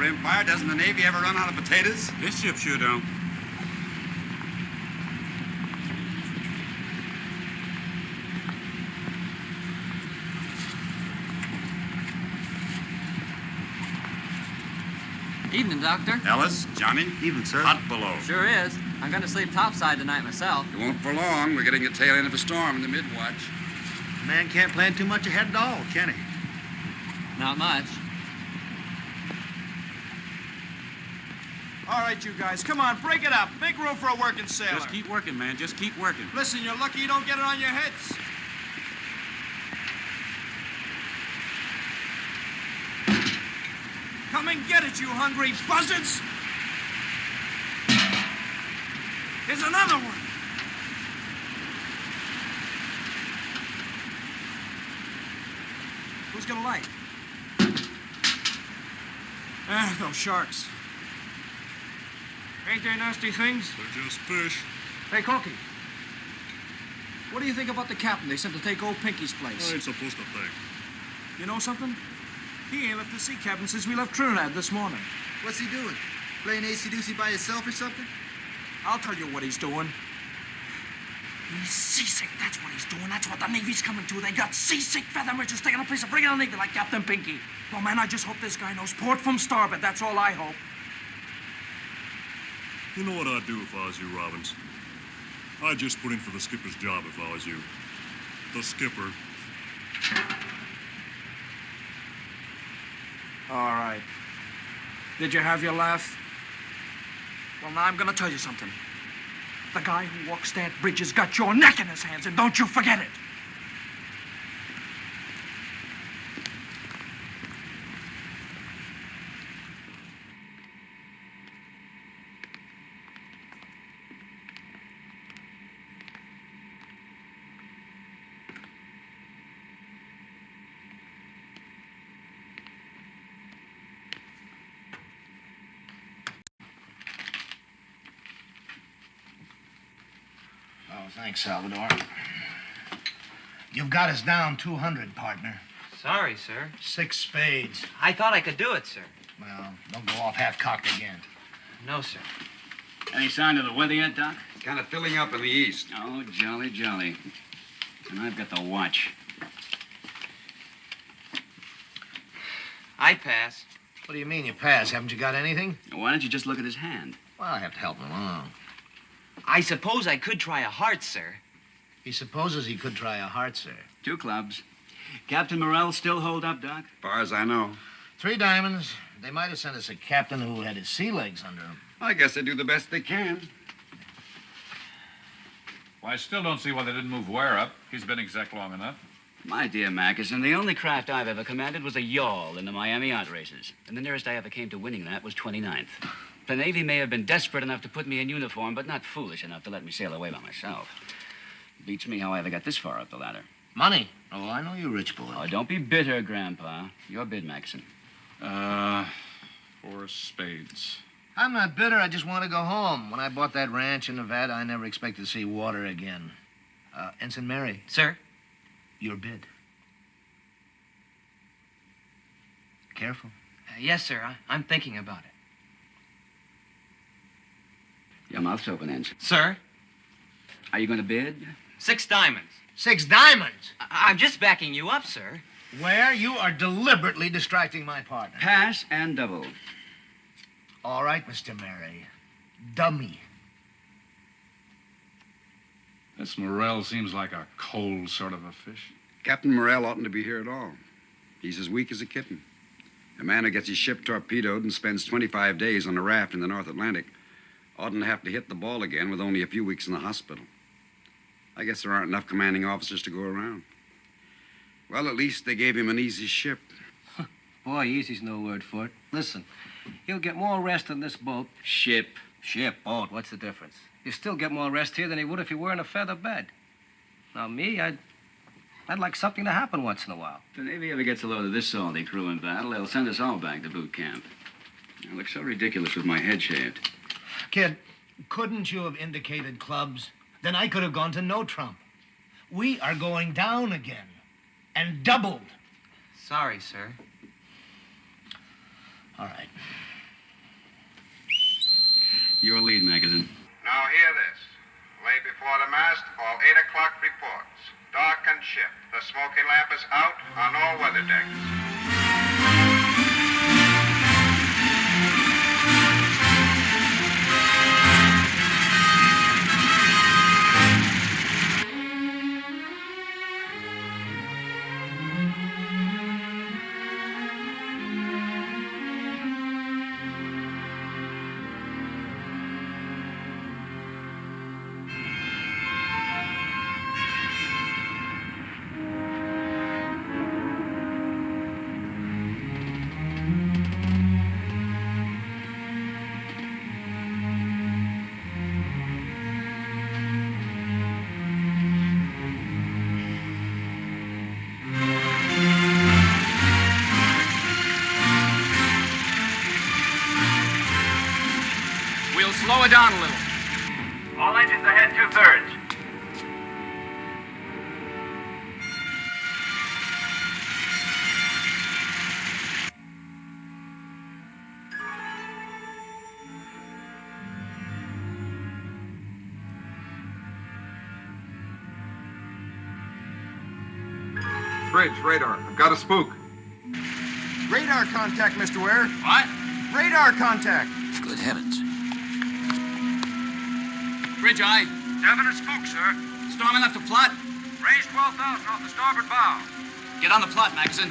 Empire, doesn't the Navy ever run out of potatoes? This ship sure don't. Evening, Doctor. Ellis, Johnny. Evening, sir. Hot below. Sure is. I'm going to sleep topside tonight myself. It won't for long. We're getting the tail end of a storm in the mid-watch. A man can't plan too much ahead at all, can he? Not much. All right, you guys, come on, break it up. Make room for a working sailor. Just keep working, man. Just keep working. Listen, you're lucky you don't get it on your heads. Come and get it, you hungry buzzards! Here's another one. Who's gonna light? Those sharks. Ain't they nasty things? They're just fish. Hey, Corky. What do you think about the captain they sent to take old Pinky's place? I ain't supposed to think. You know something? He ain't left the sea cabin since we left Trinidad this morning. What's he doing? Playing AC-doocy by himself or something? I'll tell you what he's doing. He's seasick. That's what he's doing. That's what the Navy's coming to. They got seasick feather merchants taking a place of regular Navy like Captain Pinky. Well, man, I just hope this guy knows port from starboard. That's all I hope. You know what I'd do if I was you, Robbins? I'd just put in for the skipper's job if I was you. The skipper. All right. Did you have your laugh? Well, now I'm gonna tell you something. The guy who walks that bridge has got your neck in his hands, and don't you forget it. Oh, thanks, Salvador. You've got us down 200, partner. Sorry, sir. 6 spades. I thought I could do it, sir. Well, don't go off half-cocked again. No, sir. Any sign of the weather yet, Doc? Kind of filling up in the east. Oh, jolly, jolly. And I've got the watch. I pass. What do you mean you pass? Haven't you got anything? Why don't you just look at his hand? Well, I have to help him along. I suppose I could try a heart, sir. He supposes he could try a heart, sir. 2 clubs. Captain Morrell still hold up, Doc? As far as I know. 3 diamonds. They might have sent us a captain who had his sea legs under him. I guess they do the best they can. Well, I still don't see why they didn't move Ware up. He's been exec long enough. My dear Mackerson, the only craft I've ever commanded was a yawl in the Miami yacht races. And the nearest I ever came to winning that was 29th. The Navy may have been desperate enough to put me in uniform, but not foolish enough to let me sail away by myself. Beats me how I ever got this far up the ladder. Money? Oh, I know you rich boy. Oh, don't be bitter, Grandpa. Your bid, Mackerson. 4 spades. I'm not bitter. I just want to go home. When I bought that ranch in Nevada, I never expected to see water again. Ensign Mary. Sir? Your bid. Careful. Yes, sir. I'm thinking about it. Your mouth's open, Ensign. Sir? Are you going to bid? 6 diamonds. 6 diamonds? I'm just backing you up, sir. Where you are deliberately distracting my partner. Pass and double. All right, Mr. Mary. Dummy. This Morrell seems like a cold sort of a fish. Captain Morrell oughtn't to be here at all. He's as weak as a kitten. A man who gets his ship torpedoed and spends 25 days on a raft in the North Atlantic oughtn't to have to hit the ball again with only a few weeks in the hospital. I guess there aren't enough commanding officers to go around. Well, at least they gave him an easy ship. Boy, easy's no word for it. Listen, he'll get more rest in this boat. Ship. Ship, boat, what's the difference? He'll still get more rest here than he would if he were in a feather bed. Now, me, I'd like something to happen once in a while. If the Navy ever gets a load of this salty crew in battle, they'll send us all back to boot camp. I look so ridiculous with my head shaved. Kid, couldn't you have indicated clubs? Then I could have gone to no trump. We are going down again. And doubled. Sorry, sir. All right. Your lead, Magazine. Now hear this. Lay before the mast, all 8 o'clock reports. Dark and ship. The smoking lamp is out on all weather decks. We'll slow it down a little. All engines ahead 2/3. Bridge, radar. I've got a spook. Radar contact, Mr. Ware. What? Radar contact. Good heavens. Bridge eye. Definite spook, sir. Storm enough to plot. Range 12,000 off the starboard bow. Get on the plot, Magazine.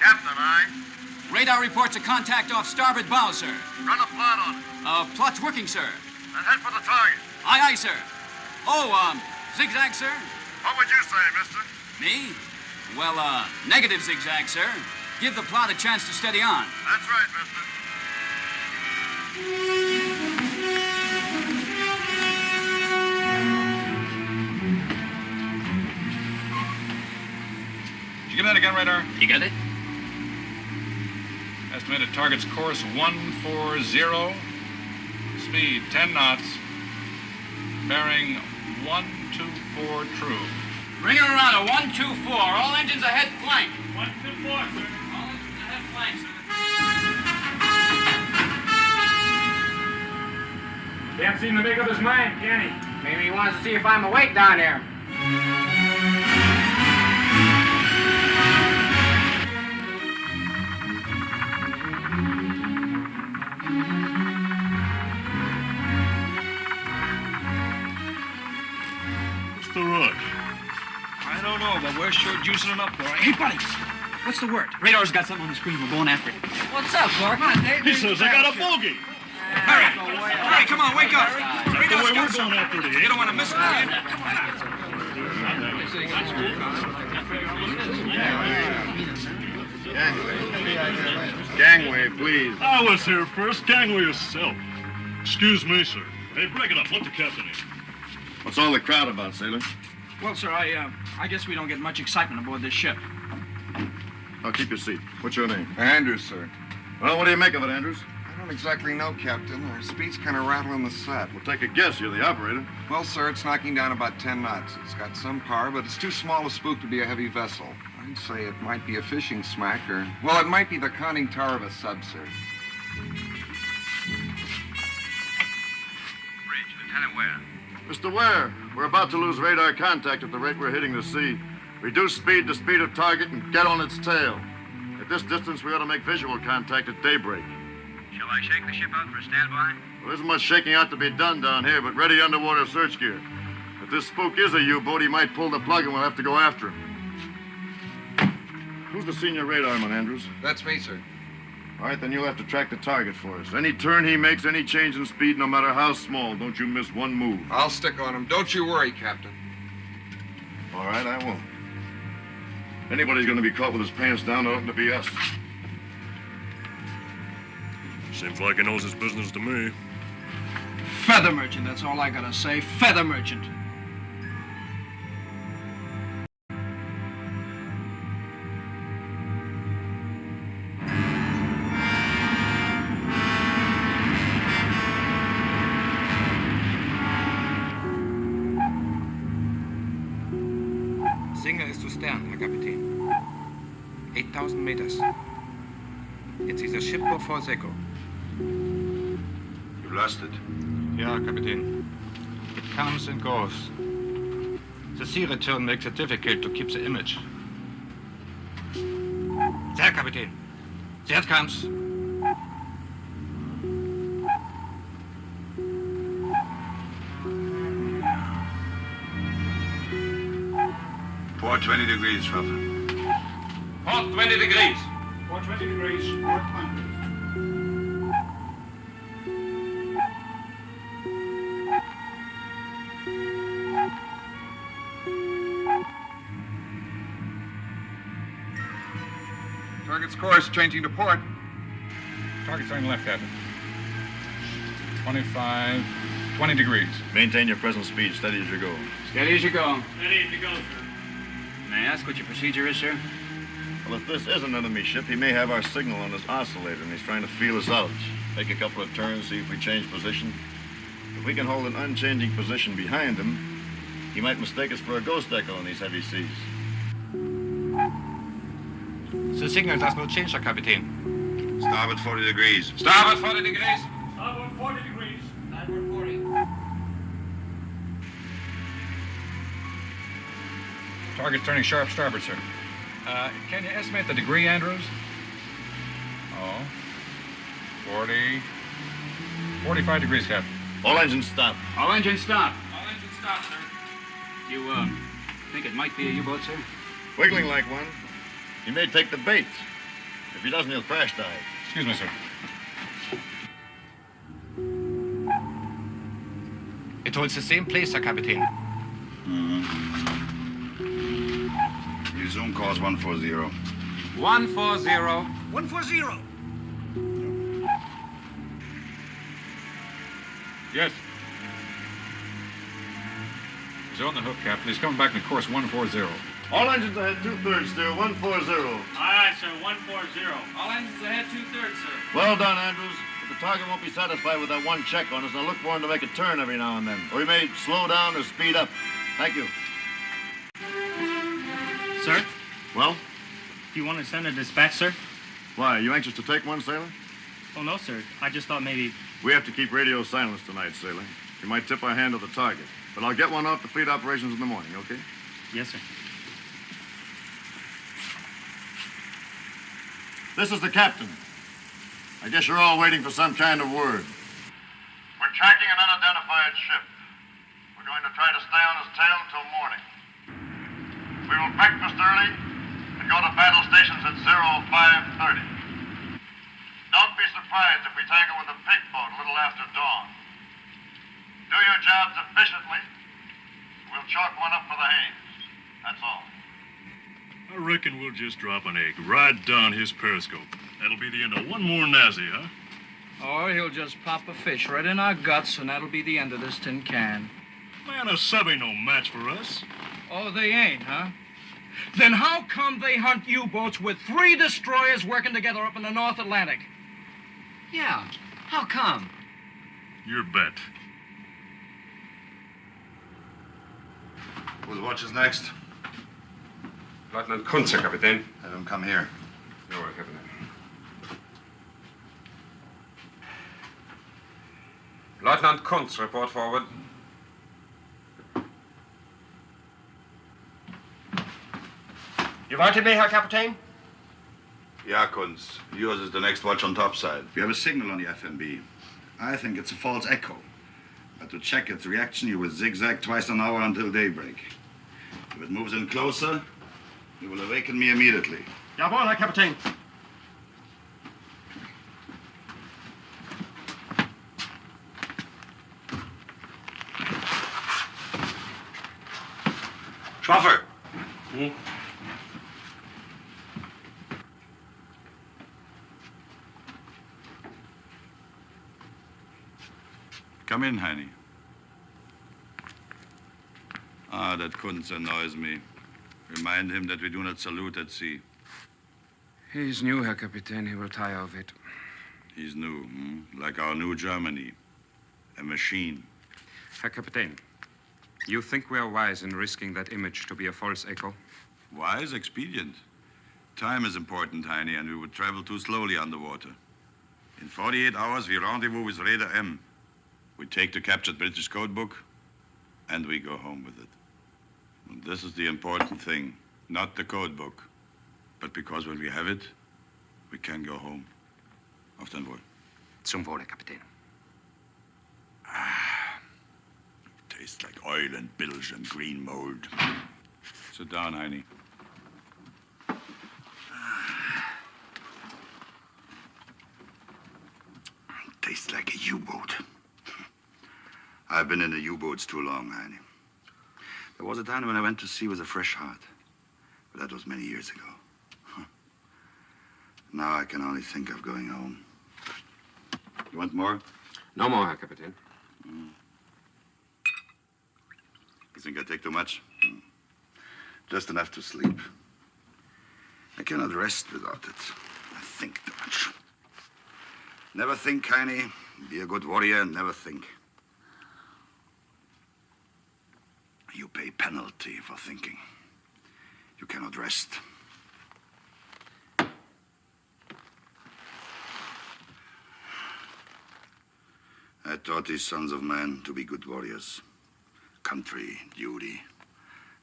Captain, aye. Radar reports a contact off starboard bow, sir. Run a plot on it. Plot's working, sir. And head for the target. Aye, aye, sir. Oh, zigzag, sir? What would you say, mister? Me? Well, negative zigzag, sir. Give the plot a chance to steady on. That's right, mister. Did you get that again, radar? You got it? Estimated target's course 140. Speed 10 knots. Bearing 124 true. Bring her around a 124. All engines ahead flank. 124, sir. All engines ahead flank, sir. Can't seem to make up his mind, can he? Maybe he wants to see if I'm awake down here. What's the rush? I don't know, but we're sure juicing it up for it. Hey, buddy, what's the word? Radar's got something on the screen. We're going after it. What's up, Clark? Come on, Dave. He says I got a bogey. Hey, come on, wake up. That's the way we're going after it. You don't want to miss it, do you? Gangway, please. I was here first. Gangway yourself. Excuse me, sir. Hey, break it up. Let the captain in. What's all the crowd about, sailor? Well, sir, I guess we don't get much excitement aboard this ship. Oh, keep your seat. What's your name? Andrews, sir. Well, what do you make of it, Andrews? I don't exactly know, Captain. Our speed's kind of rattling the set. We'll take a guess. You're the operator. Well, sir, it's knocking down about 10 knots. It's got some power, but it's too small a spook to be a heavy vessel. I'd say it might be a fishing smack, or... Well, it might be the conning tower of a sub, sir. Bridge, Lieutenant Ware. Mr. Ware, we're about to lose radar contact at the rate we're hitting the sea. Reduce speed to speed of target and get on its tail. At this distance, we ought to make visual contact at daybreak. Shall I shake the ship out for a standby? Well, there isn't much shaking out to be done down here, but ready underwater search gear. If this spook is a U-boat, he might pull the plug and we'll have to go after him. Who's the senior radarman, Andrews? That's me, sir. All right, then you'll have to track the target for us. Any turn he makes, any change in speed, no matter how small, don't you miss one move. I'll stick on him. Don't you worry, Captain. All right, I won't. Anybody's going to be caught with his pants down, it oughtn't to be us. Seems like he knows his business to me. Feather merchant, that's all I gotta say. Feather merchant. Singer ist zu Stern, Herr Kapitän. 8,000 meters. Jetzt ist das Ship before Seko. You lost it. Yeah, Captain. It comes and goes. The sea return makes it difficult to keep the image. There, Captain. There it comes. Port 20 degrees, Ruffin. Port 20 degrees. Port 20 degrees. Port 100. Target's course, changing to port. Target turning left, Captain. 20 degrees. Maintain your present speed, steady as you go. Steady as you go. Steady as you go, sir. May I ask what your procedure is, sir? Well, if this is an enemy ship, he may have our signal on his oscillator, and he's trying to feel us out. Make a couple of turns, see if we change position. If we can hold an unchanging position behind him, he might mistake us for a ghost echo in these heavy seas. The signal does not change, Herr Kapitän. Starboard 40 degrees. Starboard 40 degrees. Starboard 40 degrees. Starboard 40. Target's turning sharp starboard, sir. Can you estimate the degree, Andrews? Oh. 45 degrees, Captain. All engines stop. All engines stop. All engines stop, sir. You, think it might be a U-boat, sir? Wiggling like one. He may take the bait. If he doesn't, he'll crash dive. Excuse me, sir. It holds the same place, Herr Kapitän. Resume course 140. 140. 140. Yes. He's on the hook, Captain. He's coming back to course 140. All engines ahead, 2/3, steer, 140. Aye, aye, sir. 140. All engines ahead, 2/3, sir. Well done, Andrews. But the target won't be satisfied with that one check on us, and I'll look for him to make a turn every now and then. Or he may slow down or speed up. Thank you. Sir, Well? do you want to send a dispatch, sir? Why, are you anxious to take one, sailor? Oh, no, sir. I just thought maybe... We have to keep radio silence tonight, sailor. You might tip our hand to the target. But I'll get one off the fleet operations in the morning, okay? Yes, sir. This is the captain. I guess you're all waiting for some kind of word. We're tracking an unidentified ship. We're going to try to stay on his tail until morning. We will breakfast early and go to battle stations at 0530. Don't be surprised if we tangle with a pig boat a little after dawn. Do your jobs efficiently. We'll chalk one up for the Haines. That's all. I reckon we'll just drop an egg right down his periscope. That'll be the end of one more Nazi, huh? Or he'll just pop a fish right in our guts, and that'll be the end of this tin can. Man, a sub ain't no match for us. Oh, they ain't, huh? Then how come they hunt U-boats with 3 destroyers working together up in the North Atlantic? Yeah. How come? Your bet. Whose watch is next? Lieutenant Kunze, Kapitän. Have him come here. Jawohl, Kapitän. Lieutenant Kunze, report forward. You wanted me, Herr Kapitän? Ja, Kunz. Yours is the next watch on topside. We have a signal on the FMB. I think it's a false echo. But to check its reaction, you will zigzag twice an hour until daybreak. If it moves in closer, you will awaken me immediately. Jawohl, Herr Kapitän. Schwaffer! Come in, Heini. Ah, that Kunz annoys me. Remind him that we do not salute at sea. He's new, Herr Kapitän. He will tire of it. He's new, like our new Germany. A machine. Herr Kapitän, you think we are wise in risking that image to be a false echo? Wise, expedient. Time is important, Heine, and we would travel too slowly underwater. In 48 hours, we rendezvous with Raider M. We take the captured British code book, and we go home with it. And this is the important thing. Not the code book, but because when we have it, we can go home. Auf dein Wohl. Zum Wohle, Kapitän. Tastes like oil and bilge and green mold. Sit down, Heine. Tastes like a U-boat. I've been in the U-boats too long, Heine. There was a time when I went to sea with a fresh heart. But that was many years ago. Now I can only think of going home. You want more? No more, Herr Kapitän. You think I take too much? Just enough to sleep. I cannot rest without it. I think too much. Never think, Heine. Be a good warrior and never think. You pay penalty for thinking. You cannot rest. I taught these sons of men to be good warriors. Country, duty,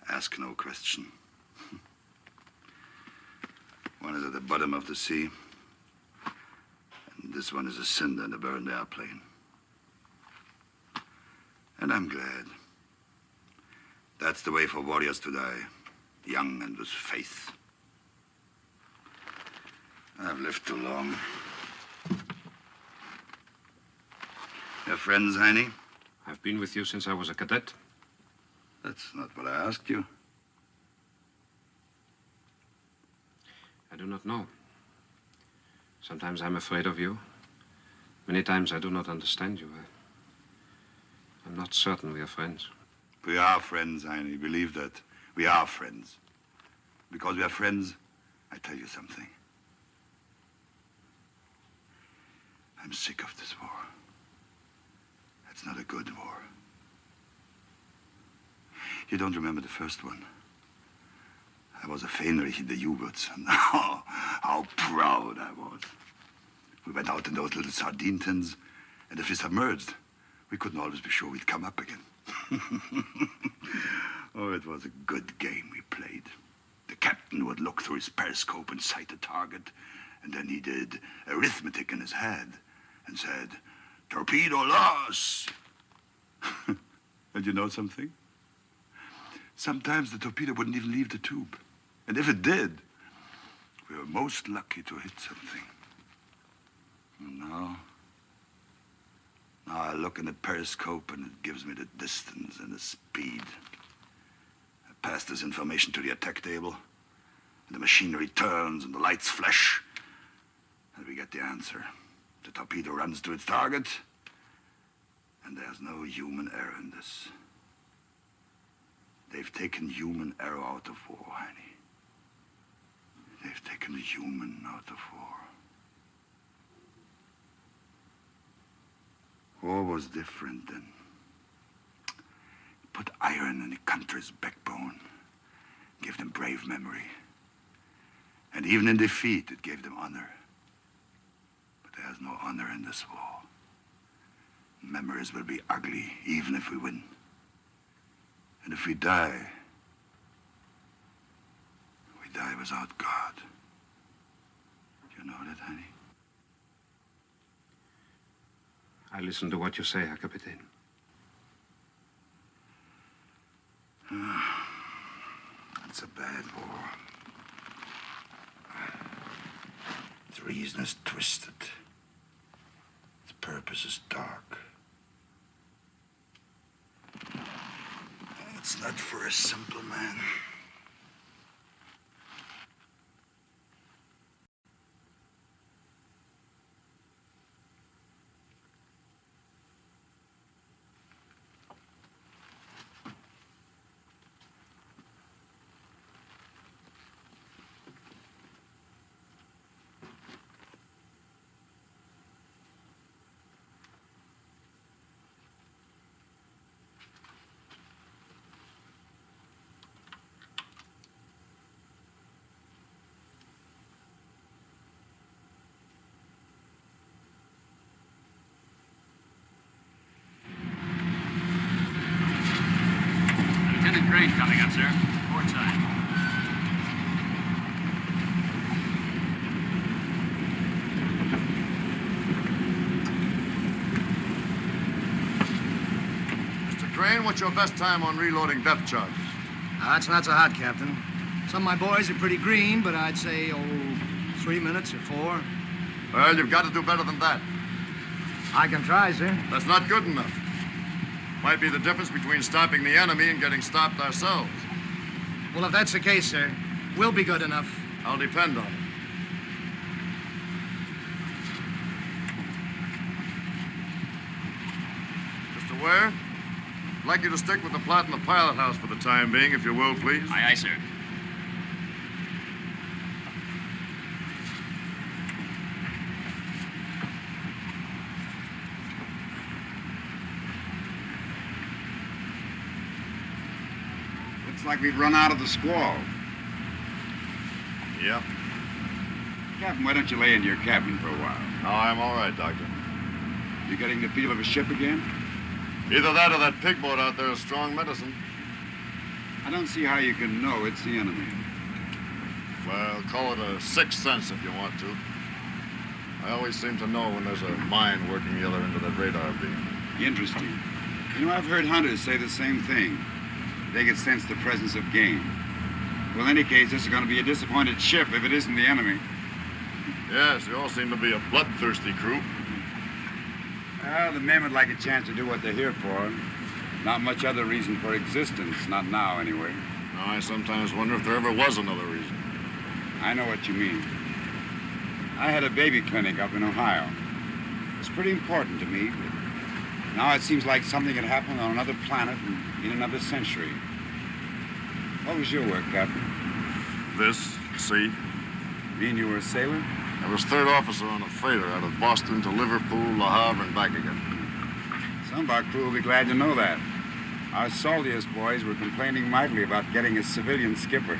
ask no question. One is at the bottom of the sea, and this one is a cinder in a burned airplane. And I'm glad. That's the way for warriors to die, young and with faith. I've lived too long. Your friends, Heine? I've been with you since I was a cadet. That's not what I asked you. I do not know. Sometimes I'm afraid of you. Many times I do not understand you. I'm not certain we are friends. We are friends, Heine. Believe that. We are friends. Because we are friends, I tell you something. I'm sick of this war. It's not a good war. You don't remember the first one? I was a Fähnrich in the U-boats, and how proud I was. We went out in those little sardine tins, and if we submerged, we couldn't always be sure we'd come up again. Oh, it was a good game we played. The captain would look through his periscope and sight a target, and then he did arithmetic in his head and said, "Torpedo loss." And you know something? Sometimes the torpedo wouldn't even leave the tube. And if it did, we were most lucky to hit something. And now I look in the periscope and it gives me the distance and the speed. I pass this information to the attack table, and the machinery turns and the lights flash, and we get the answer. The torpedo runs to its target, and there's no human error in this. They've taken human error out of war, Heine. They've taken the human out of war. War was different then. It put iron in the country's backbone, gave them brave memory. And even in defeat, it gave them honor. But there's no honor in this war. Memories will be ugly, even if we win. And if we die without God. You know that, honey? I listen to what you say, Herr Kapitän. It's a bad war. Its reason is twisted. Its purpose is dark. It's not for a simple man. big crane coming up, sir. Port side. Mr. Crane, what's your best time on reloading depth charges? That's not so hot, Captain. Some of my boys are pretty green, but I'd say, 3 minutes or 4. Well, you've got to do better than that. I can try, sir. That's not good enough. Might be the difference between stopping the enemy and getting stopped ourselves. Well, if that's the case, sir, we'll be good enough. I'll depend on it. Mr. Ware, I'd like you to stick with the plot in the pilot house for the time being, if you will, please. Aye, aye, sir. Looks like we've run out of the squall. Yeah. Captain, why don't you lay into your cabin for a while? No, I'm all right, Doctor. You getting the feel of a ship again? Either that or that pig boat out there is strong medicine. I don't see how you can know it's the enemy. Well, call it a sixth sense if you want to. I always seem to know when there's a mine working the other end of that radar beam. Interesting. You know, I've heard hunters say the same thing. They can sense the presence of game. Well, in any case, this is going to be a disappointed ship if it isn't the enemy. Yes, you all seem to be a bloodthirsty crew. Well, the men would like a chance to do what they're here for. Not much other reason for existence, not now anyway. No, I sometimes wonder if there ever was another reason. I know what you mean. I had a baby clinic up in Ohio. It's pretty important to me, but now it seems like something had happened on another planet and in another century. What was your work, Captain? This, see? Mean you were a sailor? I was third officer on a freighter out of Boston to Liverpool, Le Havre, and back again. Some of our crew will be glad to know that. Our saltiest boys were complaining mightily about getting a civilian skipper.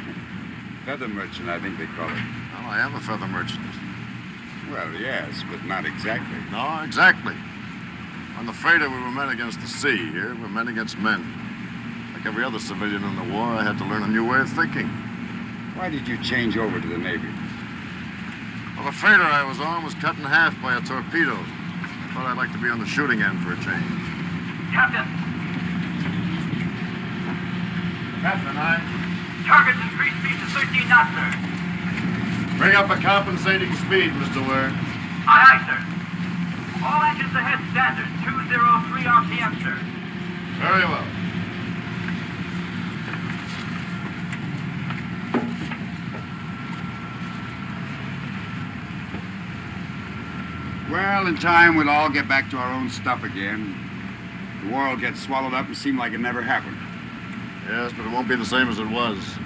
Feather merchant, I think they call it. Well, I am a feather merchant. Well, yes, but not exactly. No, exactly. On the freighter, we were men against the sea. Here, we're men against men. Like every other civilian in the war, I had to learn a new way of thinking. Why did you change over to the Navy? Well, the freighter I was on was cut in half by a torpedo. I thought I'd like to be on the shooting end for a change. Captain! Captain, Target's increased speed to 13 knots, sir. Bring up a compensating speed, Mr. Ware. Aye, aye, sir. All engines ahead standard, 203 RPM, sir. Very well. Well, in time, we'll all get back to our own stuff again. The war will get swallowed up and seem like it never happened. Yes, but it won't be the same as it was.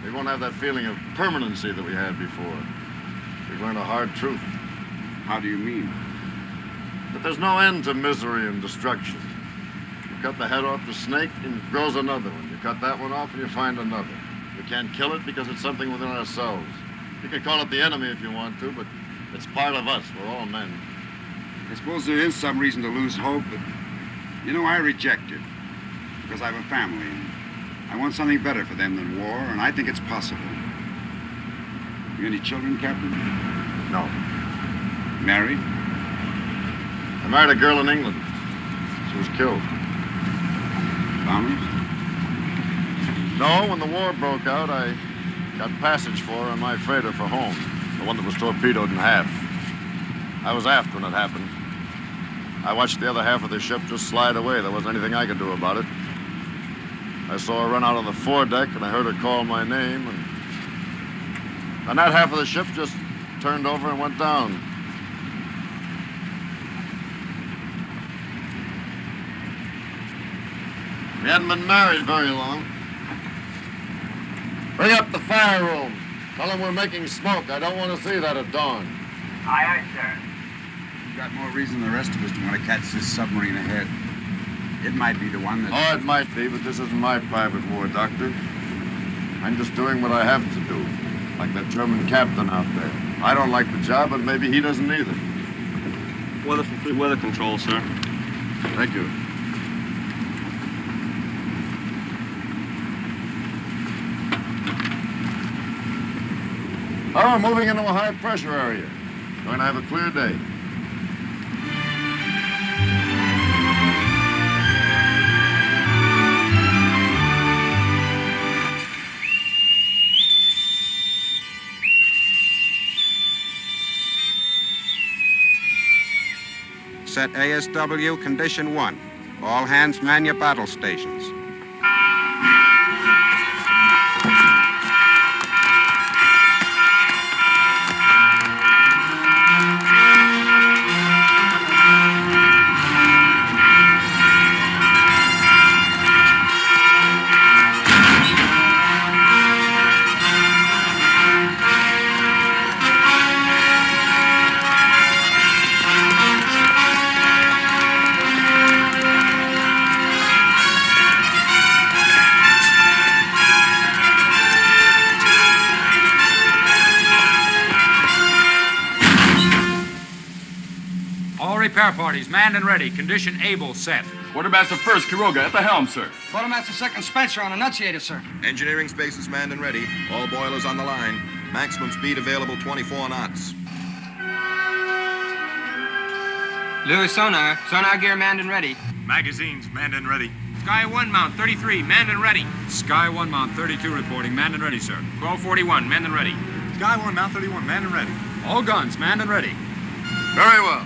We won't have that feeling of permanency that we had before. We've learned a hard truth. How do you mean? That there's no end to misery and destruction. You cut the head off the snake and it grows another one. You cut that one off and you find another. You can't kill it because it's something within ourselves. You can call it the enemy if you want to, but it's part of us. We're all men. I suppose there is some reason to lose hope, but, you know, I reject it. Because I have a family, and I want something better for them than war, and I think it's possible. You any children, Captain? No. Married? I married a girl in England. She was killed. Bombers? No, when the war broke out, I got passage for her on my freighter for home. The one that was torpedoed in half. I was aft when it happened. I watched the other half of the ship just slide away. There wasn't anything I could do about it. I saw her run out on the foredeck, and I heard her call my name, and that half of the ship just turned over and went down. We hadn't been married very long. Bring up the fire room. Tell them we're making smoke. I don't want to see that at dawn. Aye, aye, sir. You've got more reason than the rest of us to want to catch this submarine ahead. It might be the one that... Oh, it might be, but this isn't my private war, Doctor. I'm just doing what I have to do, like that German captain out there. I don't like the job, but maybe he doesn't either. Weather from Fleet Weather Control, sir. Thank you. Oh, we're moving into a high-pressure area. Going to have a clear day. Set ASW Condition 1. All hands man your battle stations. Repair parties manned and ready. Condition able set. Quartermaster first, Quiroga, at the helm, sir. Quartermaster second, Spencer on annunciator, sir. Engineering spaces manned and ready. All boilers on the line. Maximum speed available 24 knots. Lewis sonar. Sonar gear manned and ready. Magazines manned and ready. Sky 1 mount 33, manned and ready. Sky 1 mount 32 reporting, manned and ready, sir. 1241, manned and ready. Sky 1 mount 31, manned and ready. All guns manned and ready. Very well.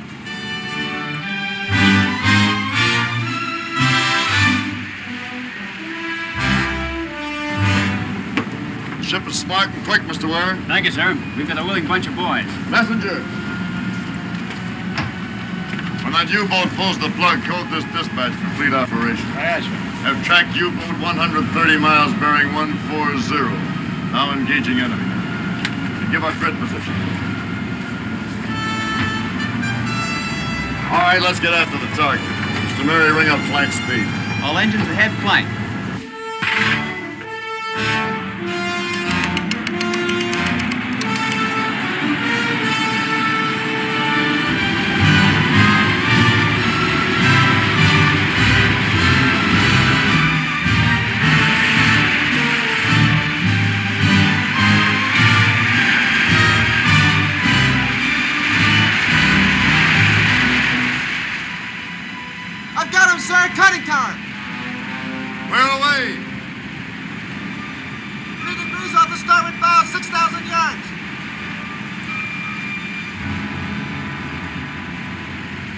Ship is smart and quick, Mr. Ware. Thank you, sir. We've got a willing bunch of boys. Messenger. When that U-boat pulls the plug, code this dispatch for fleet operation. Yes, sir. Have tracked U-boat 130 miles bearing 140. Now engaging enemy. Give us grid position. All right, let's get after the target. Mr. Murray, ring up flank speed. All engines ahead, flank. Cutting time. Where away? 3 degrees off the starboard bow, 6,000 yards.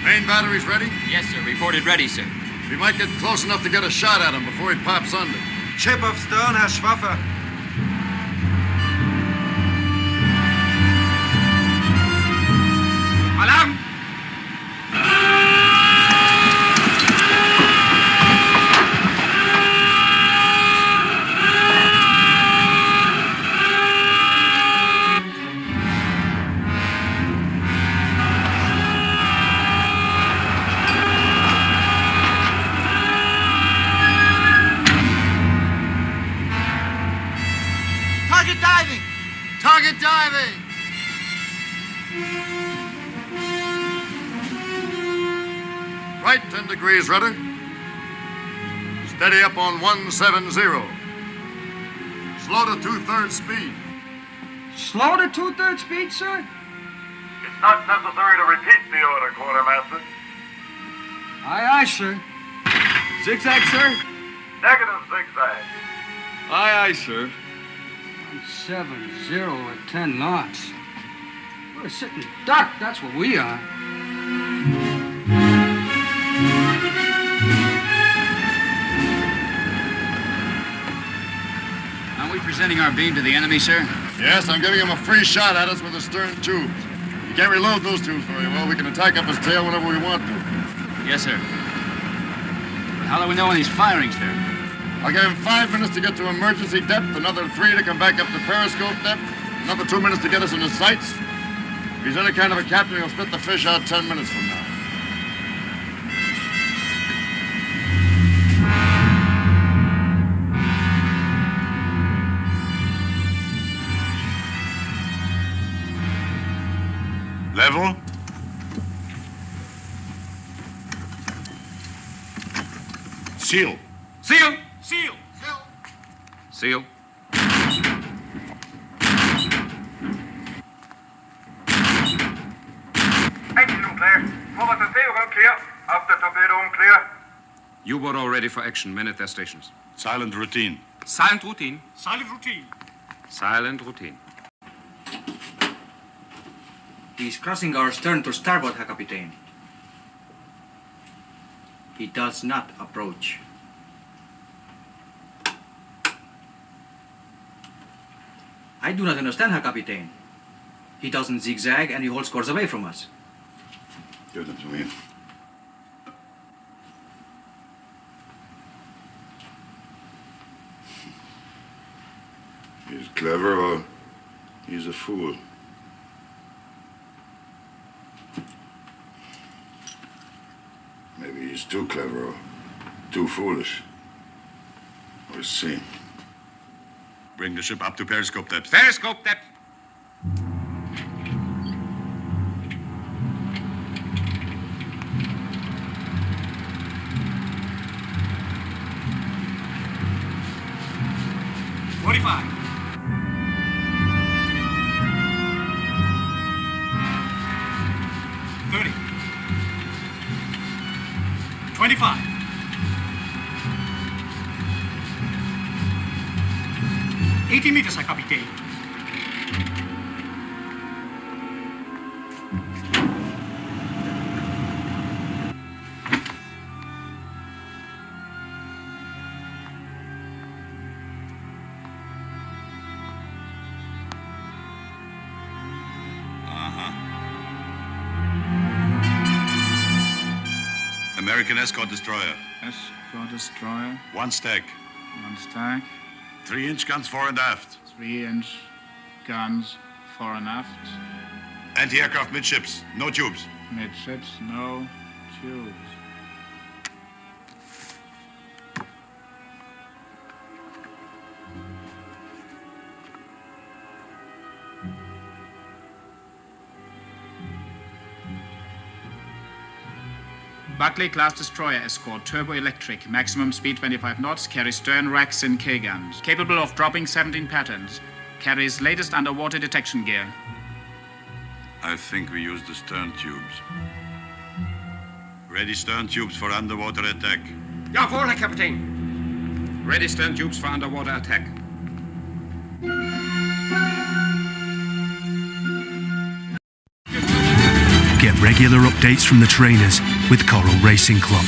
Main batteries ready? Yes, sir. Reported ready, sir. We might get close enough to get a shot at him before he pops under. Chip of stern, Herr Schwaffe. Alarm! Target diving! Right 10 degrees, rudder. Steady up on 170. Slow to 2/3 speed. Slow to 2/3 speed, sir? It's not necessary to repeat the order, Quartermaster. Aye, aye, sir. Zigzag, sir? Negative zigzag. Aye, aye, sir. 170 at 10 knots. We're sitting duck, that's what we are. Are we presenting our beam to the enemy, sir? Yes, I'm giving him a free shot at us with the stern tubes. You can't reload those tubes very well. We can attack up his tail whenever we want to. Yes, sir. But how do we know when he's firing, sir? I'll give him 5 minutes to get to emergency depth, another 3 to come back up to periscope depth, another 2 minutes to get us in his sights. If he's any kind of a captain, he'll spit the fish out 10 minutes from now. Level. Seal. Seal! Seal! Seal! clear. Forward to zero, clear. After torpedo, clear. U-boat all ready for action. Men at their stations. Silent routine. Silent routine. Silent routine. Silent routine. He's crossing our stern to starboard, Herr Kapitän. He does not approach. I do not understand, Herr Kapitän. He doesn't zigzag and he holds course away from us. Give them to me. He's clever or he's a fool. Maybe he's too clever or too foolish. We'll see. Bring the ship up to periscope depth. Periscope depth. Meters, Herr Kapitän. American escort destroyer. Escort destroyer. One stack. One stack. 3-inch guns fore and aft. 3-inch guns fore and aft. Anti-aircraft midships. No tubes. Midships, no tubes. Buckley class destroyer escort, turbo electric, maximum speed 25 knots, carries stern racks and K-guns, capable of dropping 17 patterns, carries latest underwater detection gear. I think we use the stern tubes. Ready stern tubes for underwater attack. Jawohl, Herr Kapitän. Ready stern tubes for underwater attack. Get regular updates from the trainers with Coral Racing Club.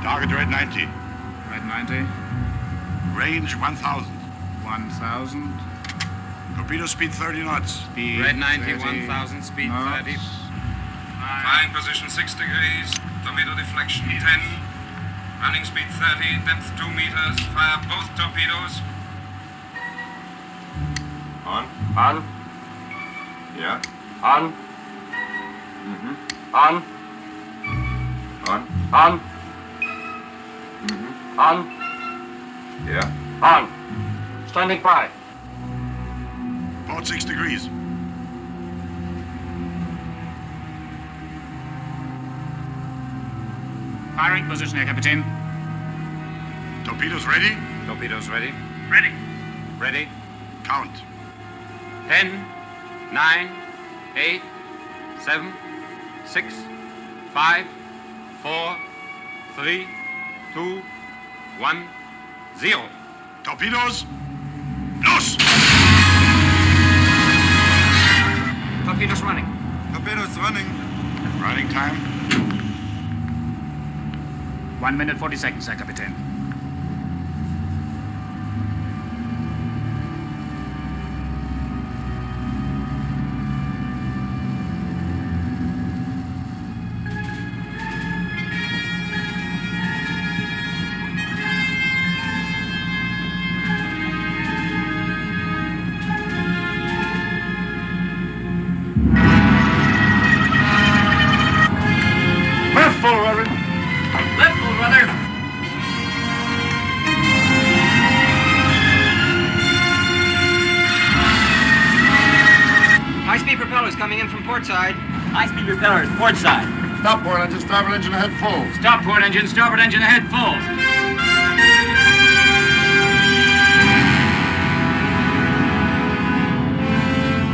Target red 90. Red 90. Range 1,000. 1,000. Torpedo speed 30 knots. Speed Red 90, 30 1,000, speed knots. 30. Flying position 6 degrees, torpedo deflection 10. Running speed 30, depth 2 meters. Fire both torpedoes. On. On. Yeah. On. Mm-hmm. On. On. On. Mm-hmm. On. Yeah. On. Standing by. Port 6 degrees. Firing position, Herr Kapitän. Torpedoes ready? Torpedoes ready. Ready. Ready. Count. 10, 9, 8, 7, 6, 5, 4, 3, 2, 1, 0. Torpedoes. Los! Torpedoes running. Torpedoes running. Running time. 1 minute 40 seconds, Herr Kapitän. coming in from port side. High-speed repellers, port side. Stop port engine, starboard engine ahead full. Stop port engine, starboard engine ahead full.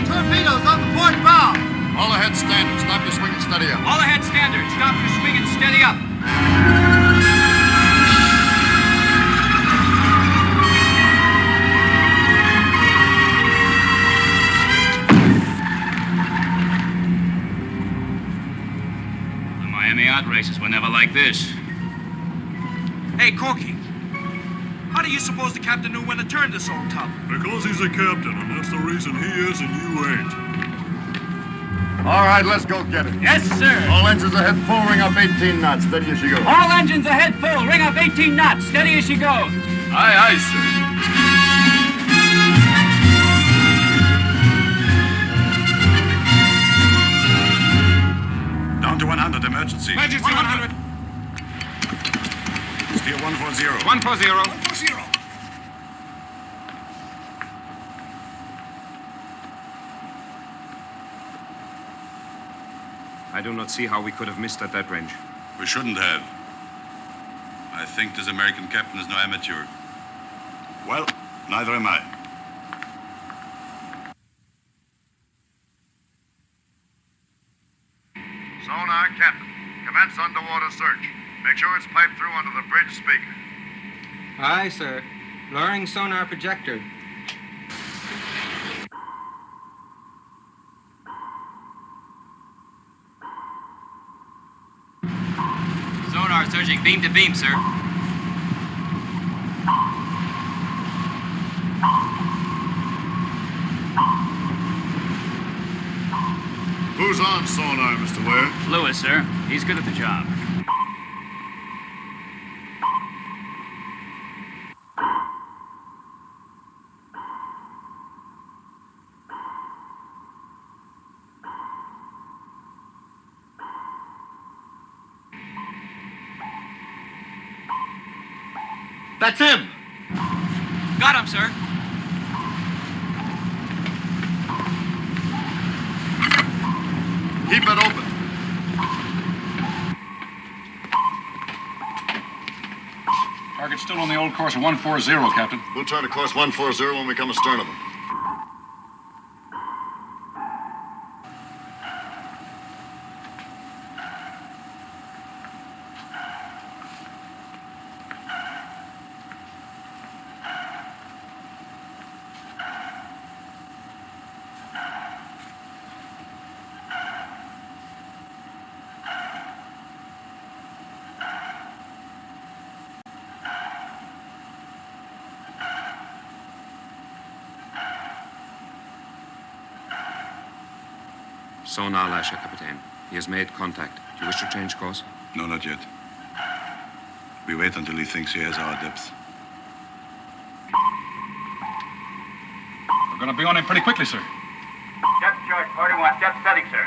Torpedoes on the port bow. All ahead standard. Stop your swing and steady up. All ahead standard. Stop your swing and steady up. The Miami yacht races were never like this. Hey, Corky. How do you suppose the captain knew when to turn this old tub? Because he's a captain, and that's the reason he is and you ain't. All right, let's go get it. Yes, sir. All engines ahead full, ring up 18 knots. Steady as you go. All engines ahead full. Ring up 18 knots. Steady as she goes. Aye, aye, sir. Down to 100, emergency. Emergency 100. Steer 140. 140. 140. I do not see how we could have missed at that range. We shouldn't have. I think this American captain is no amateur. Well, neither am I. Sonar, Captain. Commence underwater search. Make sure it's piped through under the bridge speaker. Aye, sir. Lowering sonar projector. Sonar searching beam to beam, sir. Who's on sonar, Mr. Ware? Lewis, sir. He's good at the job. That's him. Got him, sir. Keep it open. Target's still on the old course of 140, Captain. We'll turn to course 140 when we come astern of them. Sonar lasher, Captain. He has made contact. Do you wish to change course? No, not yet. We wait until he thinks he has our depth. We're going to be on him pretty quickly, sir. Depth chart 41, depth setting, sir.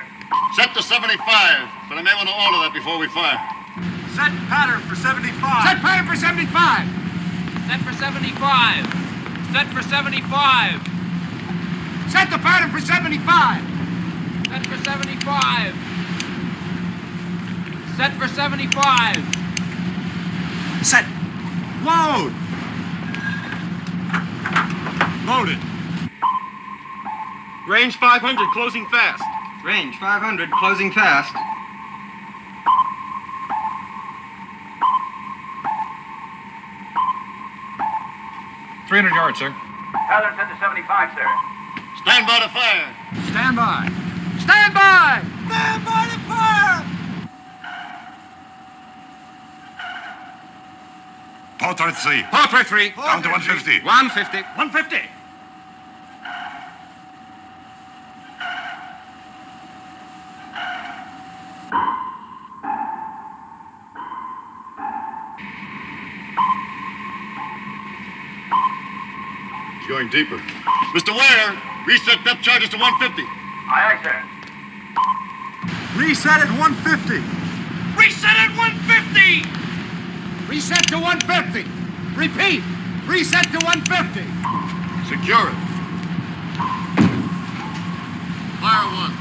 Set to 75, but I may want to alter that before we fire. Set pattern for 75. Set pattern for 75. Set for 75. Set for 75. Set the pattern for 75. Set for 75. Set for 75. Set. Load. Loaded. Range 500, closing fast. Range 500, closing fast. $300 yards, sir. Pattern set to 75, sir. Stand by to fire. Stand by. Stand by! Stand by to fire! Portrait 3. Portrait 3. Down to 150. 150. 150. It's going deeper. Mr. Ware, reset depth charges to 150. Aye, aye, sir. Reset at 150. Reset at 150! Reset to 150. Repeat. Reset to 150. Secure it. Fire one.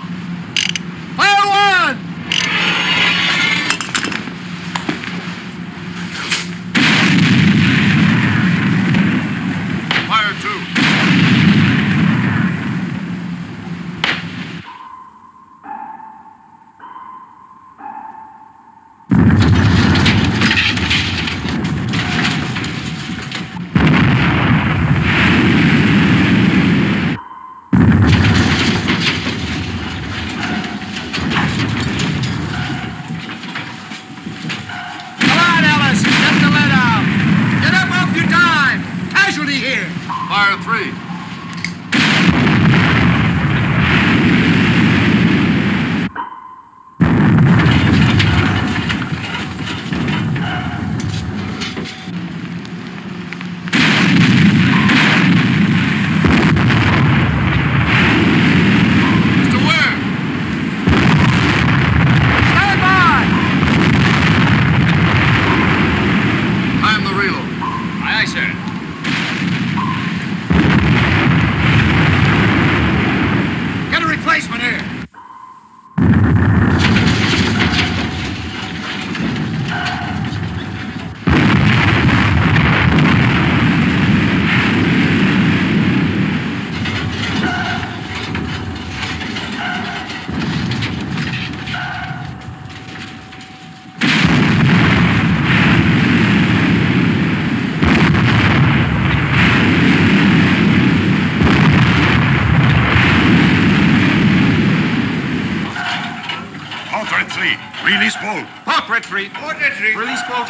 Port Red 3. Release bolt. Port Red 3. Port Red 3. Release bolt.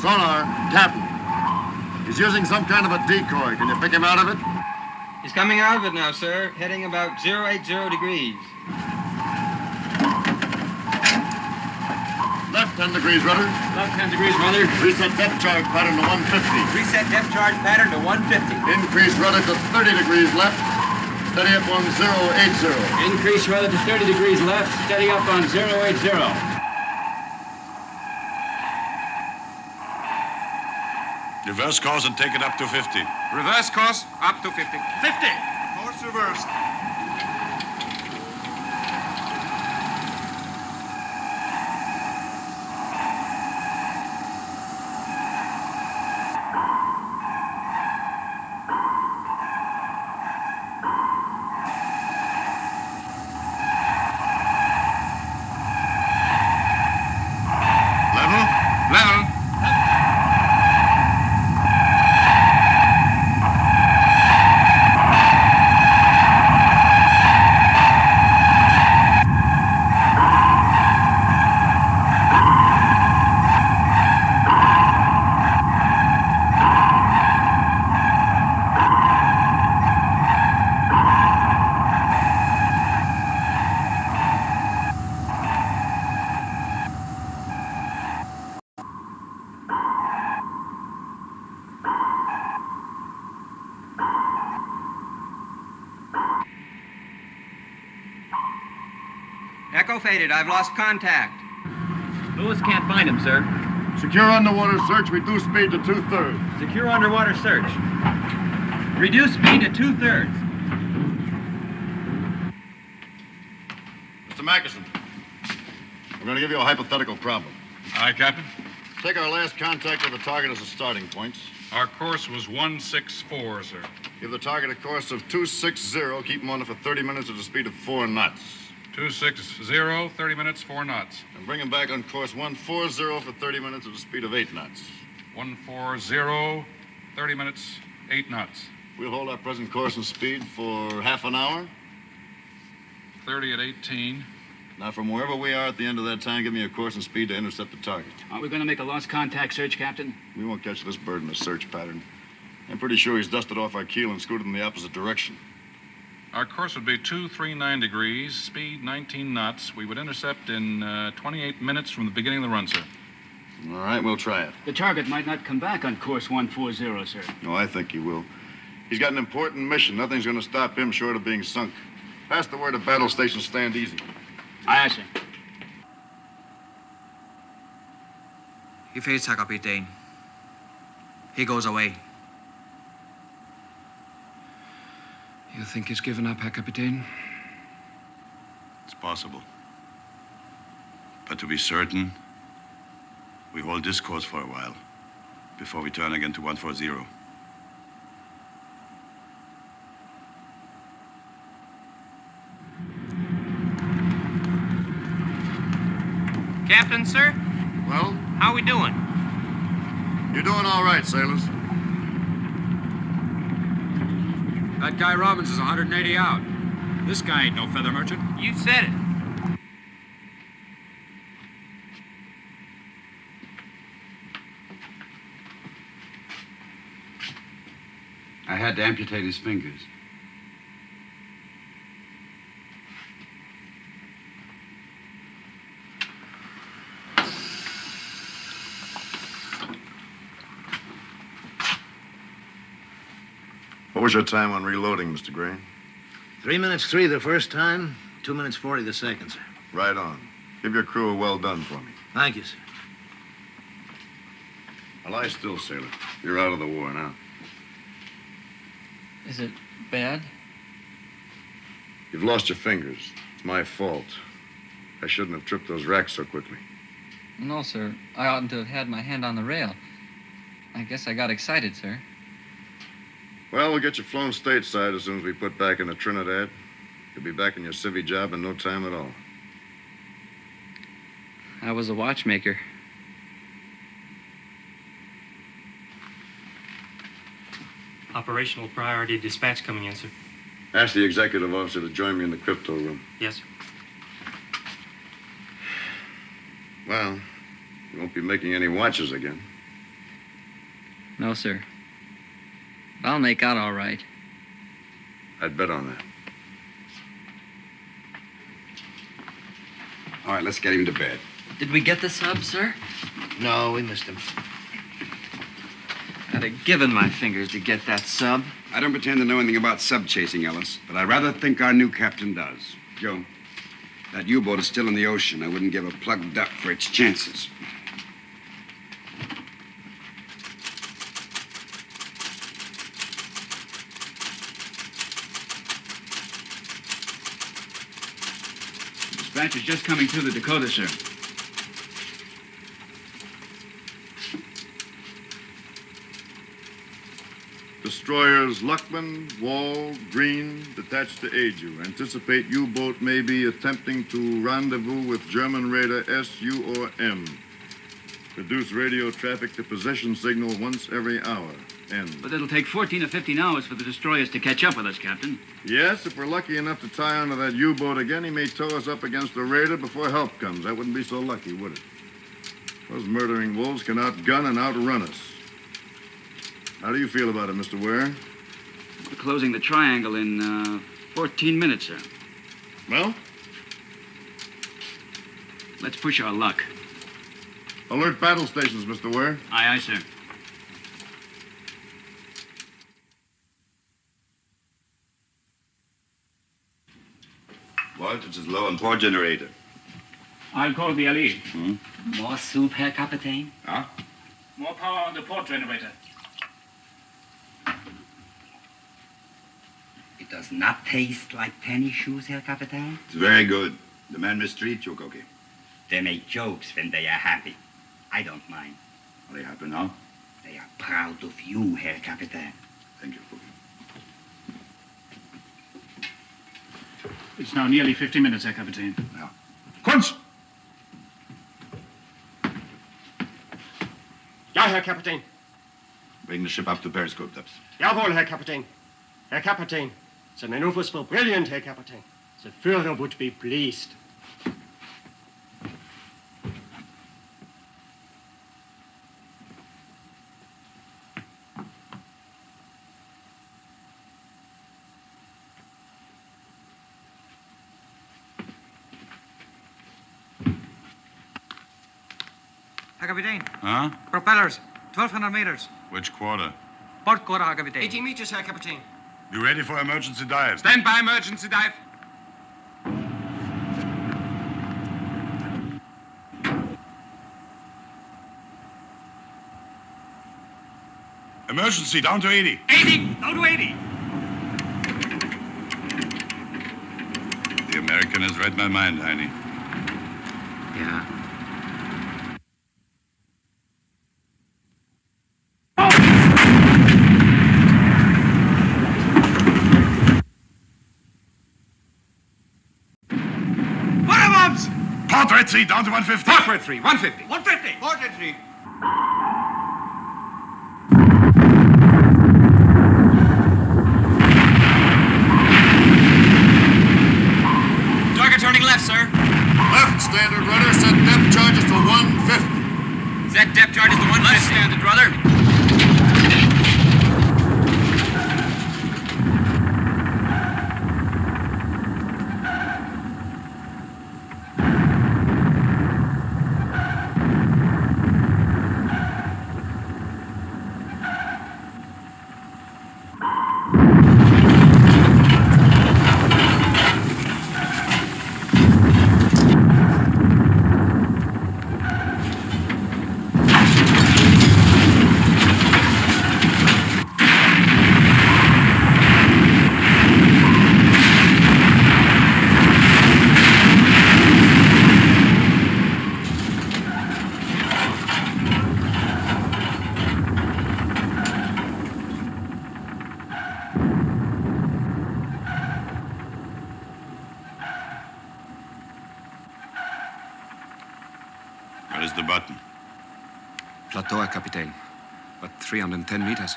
Sonar, Captain. He's using some kind of a decoy. Can you pick him out of it? He's coming out of it now, sir. Heading about 080 degrees. Left 10 degrees rudder. Left 10 degrees, rudder. Reset depth charge pattern to 150. Reset depth charge pattern to 150. Increase rudder to 30 degrees left. Steady up on 080. Increase rudder to 30 degrees left. Steady up on 080. Reverse course and take it up to 50. Reverse course up to 50. 50. Course reversed. Level. Echo faded. I've lost contact. Lewis can't find him, sir. Secure underwater search. Reduce speed to 2/3. Secure underwater search. Reduce speed to 2/3. Mr. Mackerson, we're going to give you a hypothetical problem. Aye, Captain. Take our last contact with the target as a starting point. Our course was 164, sir. Give the target a course of 260. Keep him on it for 30 minutes at a speed of 4 knots. 260, 30 minutes, 4 knots. And bring him back on course 140 for 30 minutes at a speed of 8 knots. 140, 30 minutes, 8 knots. We'll hold our present course and speed for half an hour. 30 at 18. Now, from wherever we are at the end of that time, give me a course and speed to intercept the target. Aren't we going to make a lost contact search, Captain? We won't catch this bird in a search pattern. I'm pretty sure he's dusted off our keel and scooted in the opposite direction. Our course would be 239 degrees, speed 19 knots. We would intercept in 28 minutes from the beginning of the run, sir. All right, we'll try it. The target might not come back on course 140, sir. No, I think he will. He's got an important mission. Nothing's going to stop him short of being sunk. Pass the word to battle station, stand easy. Aye, sir. He fades, Herr Kapitän. He goes away. You think he's given up, Herr Kapitän? It's possible. But to be certain, we hold this course for a while before we turn again to 140. Captain, sir? Well? How we doing? You're doing all right, sailors. That guy Robbins is 180 out. This guy ain't no feather merchant. You said it. I had to amputate his fingers. What was your time on reloading, Mr. Gray? 3 minutes 3 the first time, 2 minutes 40 the second, sir. Right on. Give your crew a well done for me. Thank you, sir. Now lie still, sailor. You're out of the war now. Is it bad? You've lost your fingers. It's my fault. I shouldn't have tripped those racks so quickly. No, sir. I oughtn't to have had my hand on the rail. I guess I got excited, sir. Well, we'll get you flown stateside as soon as we put back in the Trinidad. You'll be back in your civvy job in no time at all. I was a watchmaker. Operational priority dispatch coming in, sir. Ask the executive officer to join me in the crypto room. Yes, sir. Well, you won't be making any watches again. No, sir. I'll make out all right. I'd bet on that. All right, let's get him to bed. Did we get the sub, sir? No, we missed him. I'd have given my fingers to get that sub. I don't pretend to know anything about sub-chasing, Ellis, but I rather think our new captain does. Joe, that U-boat is still in the ocean. I wouldn't give a plugged duck for its chances. Dispatch is just coming through the Dakota, sir. Destroyers Luckman, Wall, Green, detached to aid you. Anticipate U-boat may be attempting to rendezvous with German raider SU or M. Reduce radio traffic to position signal once every hour. End. But it'll take 14 or 15 hours for the destroyers to catch up with us, Captain. Yes, if we're lucky enough to tie onto that U-boat again, he may tow us up against a raider before help comes. That wouldn't be so lucky, would it? Those murdering wolves can outgun and outrun us. How do you feel about it, Mr. Ware? We're closing the triangle in 14 minutes, sir. Well? Let's push our luck. Alert battle stations, Mr. Ware. Aye, aye, sir. Voltage is low on port generator. I'll call the LE. More soup, Herr Kapitän? Huh? More power on the port generator. It does not taste like tennis shoes, Herr Kapitän? It's very good. The man mistreats you, Cookie. They make jokes when they are happy. I don't mind. Are they happy now? They are proud of you, Herr Kapitän. Thank you, Cookie. It's now nearly 50 minutes, Herr Kapitän. Ja. Kunz! Ja, Herr Kapitän. Bring the ship up to periscope depth. Jawohl, Herr Kapitän. Herr Kapitän, the maneuvers were brilliant, Herr Kapitän. The Führer would be pleased. Herr Kapitän. Huh? Propellers, 1,200 meters. Which quarter? Port quarter, Herr Kapitän. 80 meters, Herr Kapitän. You ready for emergency dive? Stand by emergency dive. Emergency, down to 80. 80! Down to 80! The American has read my mind, Heine. Yeah. Port Red 3, down to 150. Port Red 3, 150. 150. Port Red 3. Target turning left, sir. Left, standard rudder, set depth charges to 150. Set depth charges to 150. Left, standard rudder. the button? Plateau, Herr Kapitän. But 310 meters.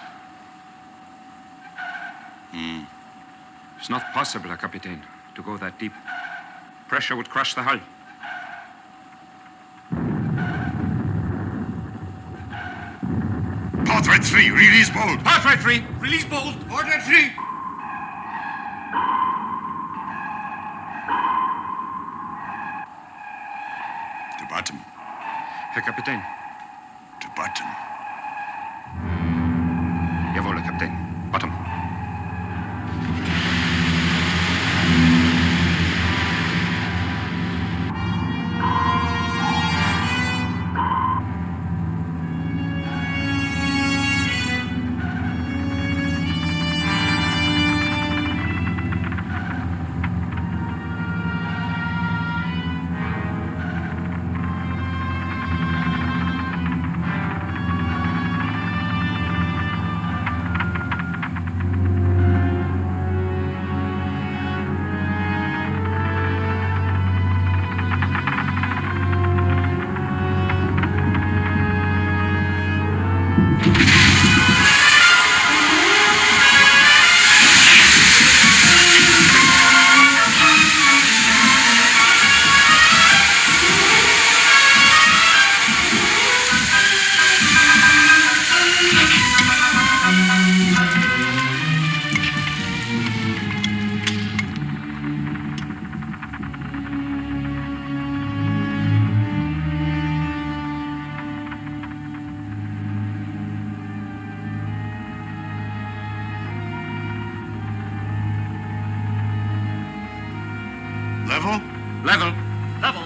It's not possible, Herr Kapitän, to go that deep. Pressure would crush the hull. Portrait 3, release bolt. Portrait 3, release bolt. Portrait 3. To bottom. Herr Kapitän. To bottom. Jawohl, Herr Kapitän. Bottom. Level? Level. Level.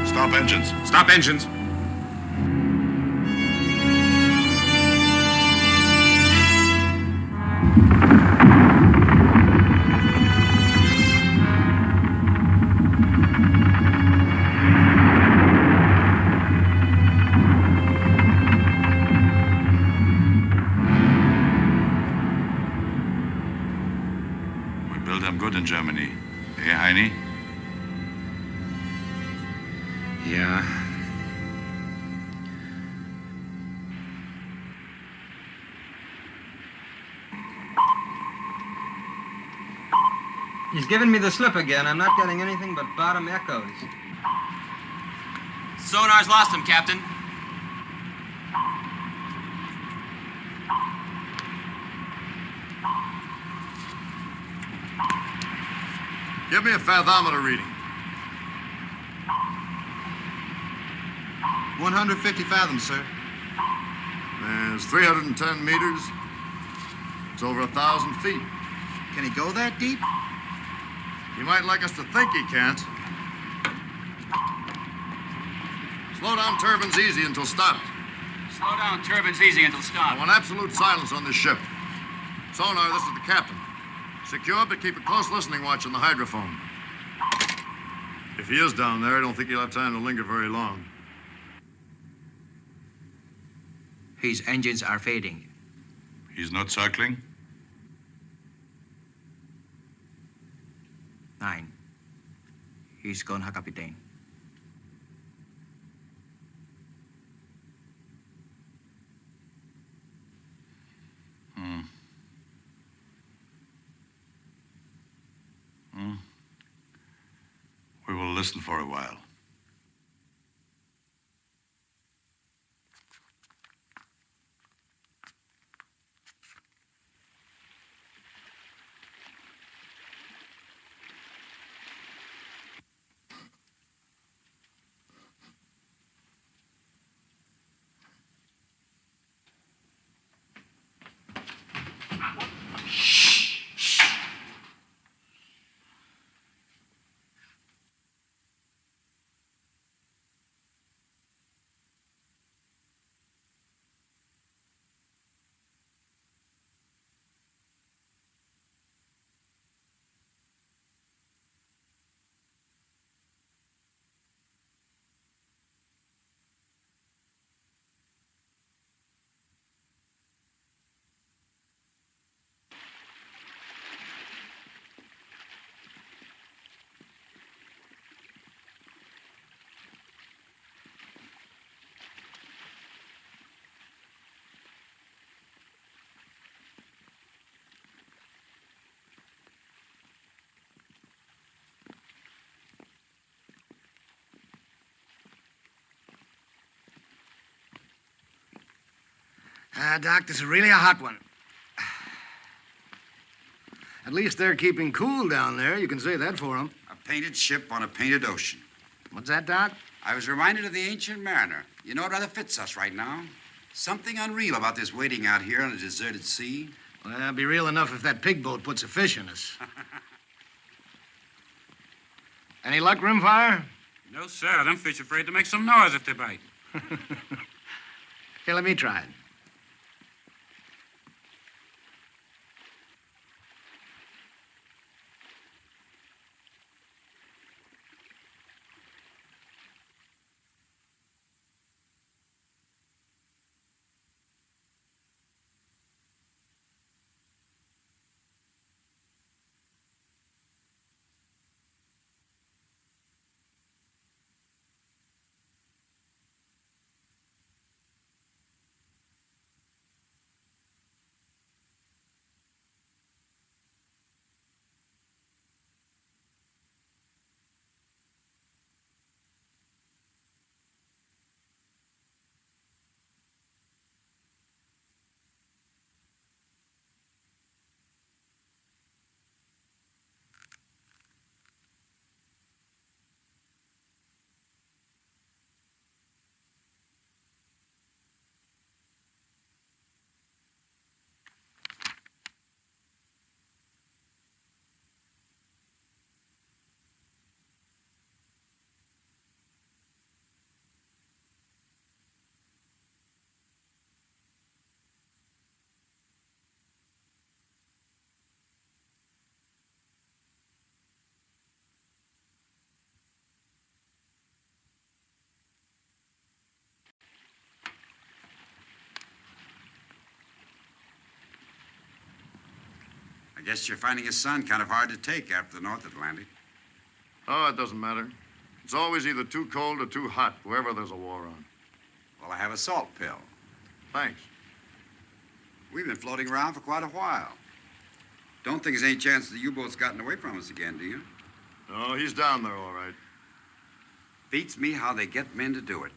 Stop engines. Stop engines. We built them good in Germany. Eh, Heini? Ja. He's given me the slip again. I'm not getting anything but bottom echoes. Sonar's lost him, Captain. Give me a fathometer reading. 150 fathoms, sir. There's 310 meters. It's over 1,000 feet. Can he go that deep? He might like us to think he can't. Slow down turbines easy until stopped. Slow down turbines easy until I stop. want absolute silence on this ship. Sonar, this is the captain. Secure, but keep a close listening watch on the hydrophone. If he is down there, I don't think he'll have time to linger very long. His engines are fading. He's not circling? 9. He's gone, Herr Kapitän. We will listen for a while. Doc, this is really a hot one. At least they're keeping cool down there. You can say that for them. A painted ship on a painted ocean. What's that, Doc? I was reminded of the ancient mariner. You know, it rather fits us right now. Something unreal about this waiting out here on a deserted sea. Well, it'll be real enough if that pig boat puts a fish in us. Any luck, Rimfire? No, sir. Them fish are afraid to make some noise if they bite. Here, let me try it. I guess you're finding his son kind of hard to take after the North Atlantic. Oh, it doesn't matter. It's always either too cold or too hot, wherever there's a war on. Well, I have a salt pill. Thanks. We've been floating around for quite a while. Don't think there's any chance the U-boat's gotten away from us again, do you? No, he's down there all right. Beats me how they get men to do it.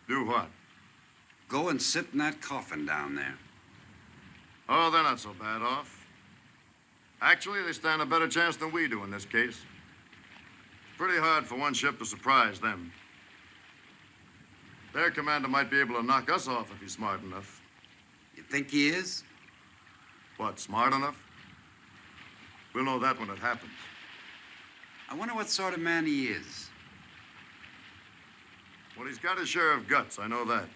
Do what? Go and sit in that coffin down there. Oh, they're not so bad off. Actually, they stand a better chance than we do in this case. It's pretty hard for one ship to surprise them. Their commander might be able to knock us off if he's smart enough. You think he is? What, smart enough? We'll know that when it happens. I wonder what sort of man he is. Well, he's got his share of guts, I know that.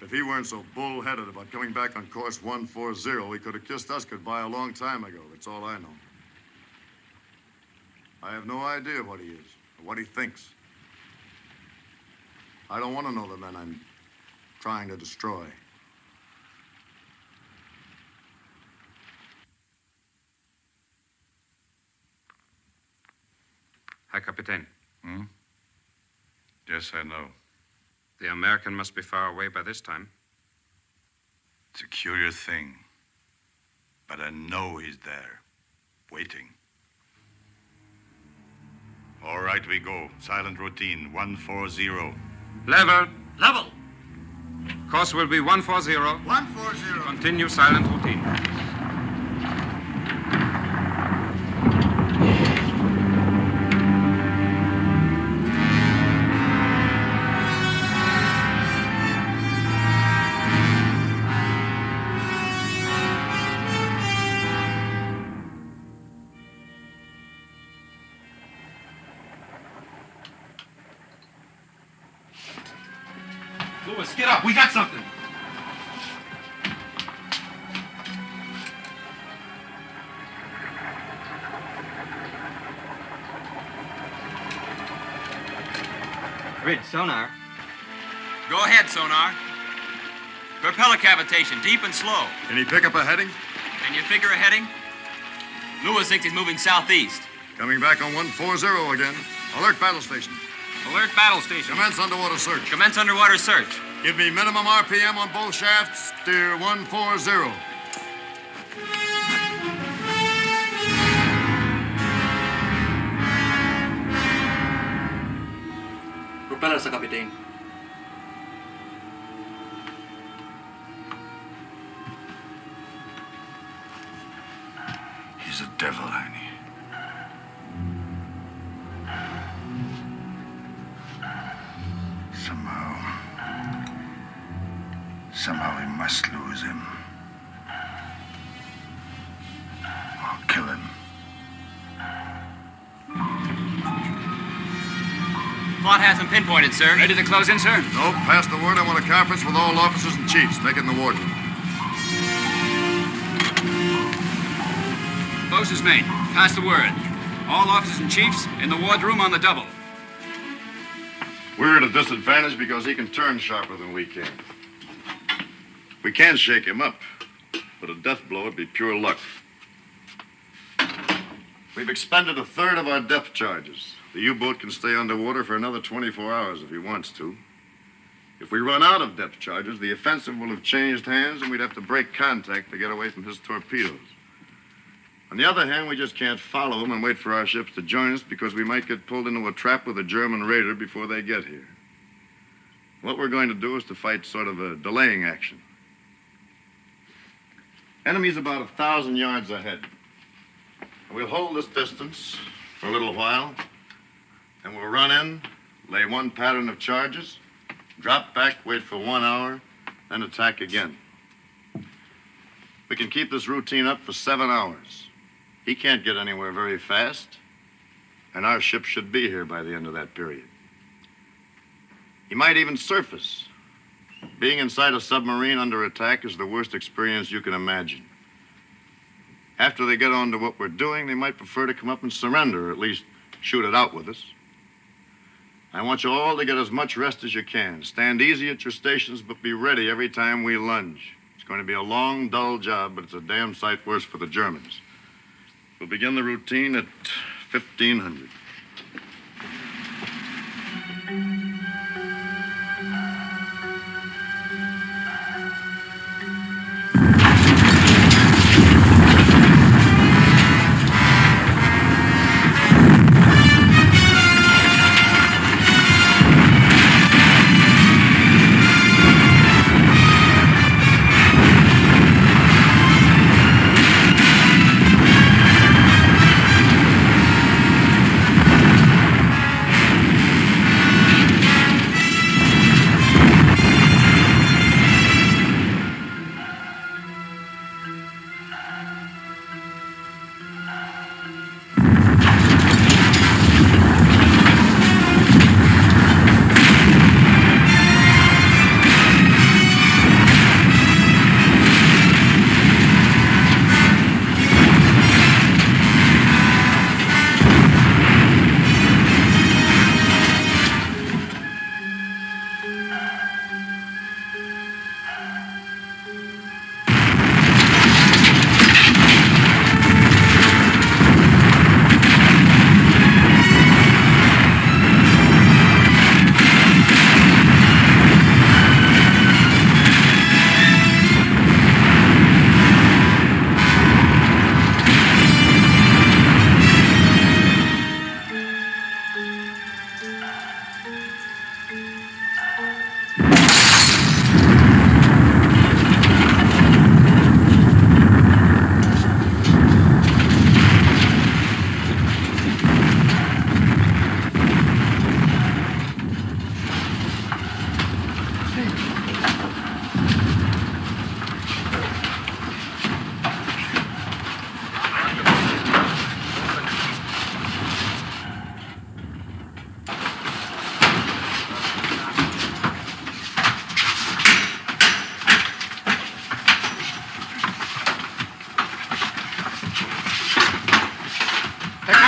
If he weren't so bull-headed about coming back on course 140, he could have kissed us goodbye a long time ago. That's all I know. I have no idea what he is or what he thinks. I don't want to know the men I'm trying to destroy. Herr Kapitän. Hmm? Yes, I know. The American must be far away by this time. It's a curious thing. But I know he's there, waiting. All right, we go. Silent routine, 140. Level. Level! Course will be 140. 140. Continue silent routine. Lewis, get up. We got something. Grid, sonar. Go ahead, sonar. Propeller cavitation, deep and slow. Can he pick up a heading? Can you figure a heading? Lewis thinks he's moving southeast. Coming back on 140 again. Alert battle station. Alert battle station. Commence underwater search. Commence underwater search. Give me minimum RPM on both shafts. Steer 140. Propeller sa Kapitän. devil, Annie. Somehow we must lose him. Or kill him. Plot has him pinpointed, sir. Ready to close in, sir? No, pass the word. I want a conference with all officers and chiefs. Make it in the wardroom. Bosun's mate, pass the word. All officers and chiefs in the wardroom on the double. We're at a disadvantage because he can turn sharper than we can. We can shake him up, but a death blow would be pure luck. We've expended a third of our depth charges. The U-boat can stay underwater for another 24 hours if he wants to. If we run out of depth charges, the offensive will have changed hands and we'd have to break contact to get away from his torpedoes. On the other hand, we just can't follow him and wait for our ships to join us because we might get pulled into a trap with a German raider before they get here. What we're going to do is to fight sort of a delaying action. Enemy's about 1,000 yards ahead. We'll hold this distance for a little while, and we'll run in, lay one pattern of charges, drop back, wait for 1 hour, then attack again. We can keep this routine up for 7 hours. He can't get anywhere very fast, and our ship should be here by the end of that period. He might even surface. Being inside a submarine under attack is the worst experience you can imagine. After they get on to what we're doing, they might prefer to come up and surrender, or at least shoot it out with us. I want you all to get as much rest as you can. Stand easy at your stations, but be ready every time we lunge. It's going to be a long, dull job, but it's a damn sight worse for the Germans. We'll begin the routine at 1500.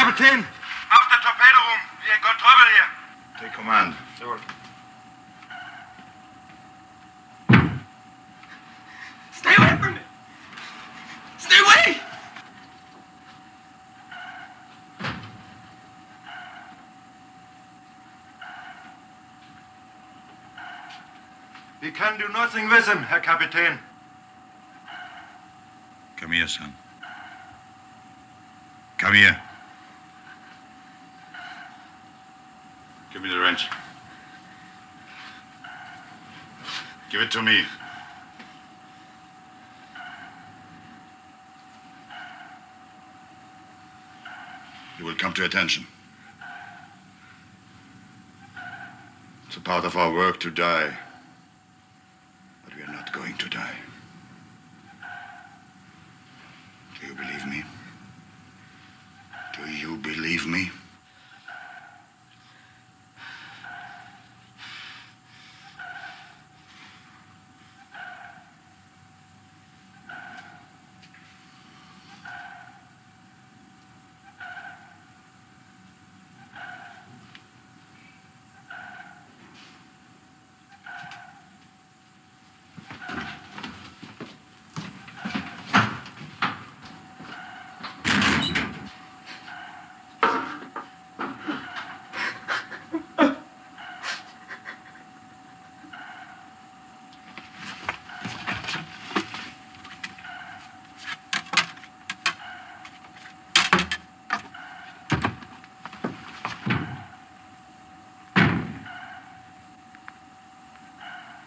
Kapitän! Auf der Torpedo rum. Wir got trouble here. Take command. Sure. Stay away from me! Stay away! We can do nothing with him, Herr Kapitän. Come here, son. Come here. Give me the wrench. Give it to me. You will come to attention. It's a part of our work to die. But we are not going to die. Do you believe me? Do you believe me?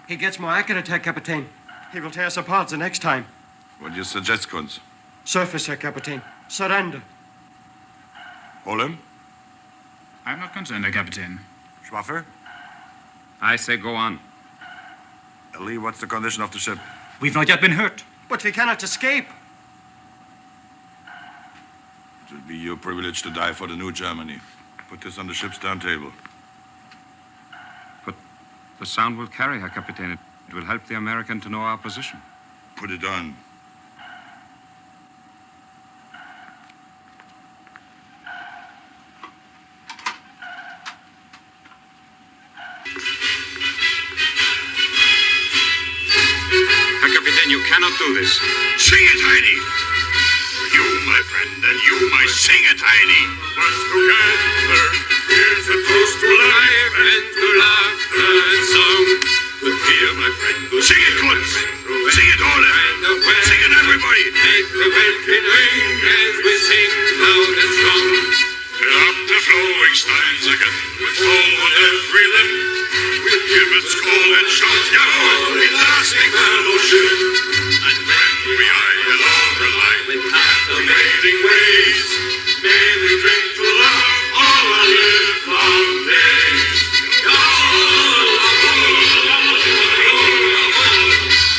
He gets more accurate, Herr Kapitän. He will tear us apart the next time. What do you suggest, Kunz? Surface, Herr Kapitän. Surrender. Hold him. I'm not concerned, Herr Kapitän. Schwaffer? I say go on. Lee, what's the condition of the ship? We've not yet been hurt. But we cannot escape. It will be your privilege to die for the new Germany. Put this on the ship's turntable. But the sound will carry, Herr Kapitän. It will help the American to know our position. Put it on. Herr Kapitän, you cannot do this. Sing it, Heidi! You, my friend, and you, my sing it, Heidi! Was together, here's a toast to life and to laughter and song. But here, my friend, sing it, Kunz! Sing it, Ole! Sing it, everybody! Make the welkin ring as we sing loud and strong. Fill up the flowing steins again with foam on every lip. We'll give it call and shout, Jawohl, in lasting fellowship. And when we eye along the line with captivating ways, may we drink to love all our livelong days.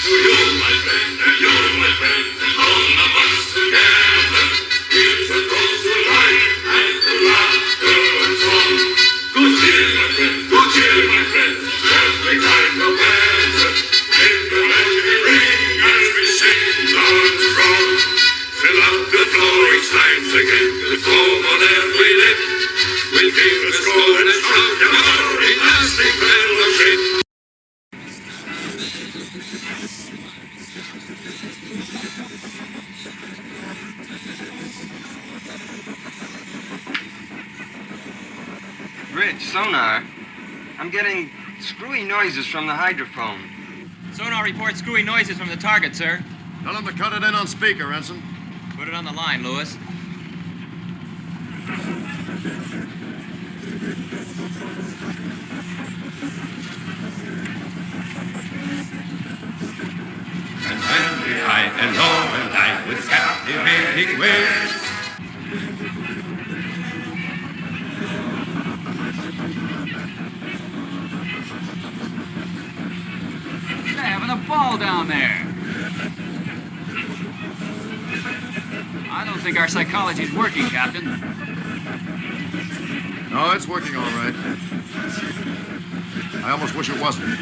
To you, my friend, and you, my friend, and all of us together, here's a toast to life and to laughter and song. Good cheer, my friend, good cheer, my friend, every kind of weather. Make the welkin ring as we sing loud and strong. Fill up the flowing steins again with foam on every lip. We'll keep a score and shout, Jawohl, in lasting fellowship. Rich, sonar. I'm getting screwy noises from the hydrophone. Sonar reports screwy noises from the target, sir. Tell him to cut it in on speaker, Ensign. Put it on the line, Lewis. And when we high and low and light with captivating ways. They're having a ball down there. I don't think our psychology's working, Captain. No, it's working all right. I almost wish it wasn't.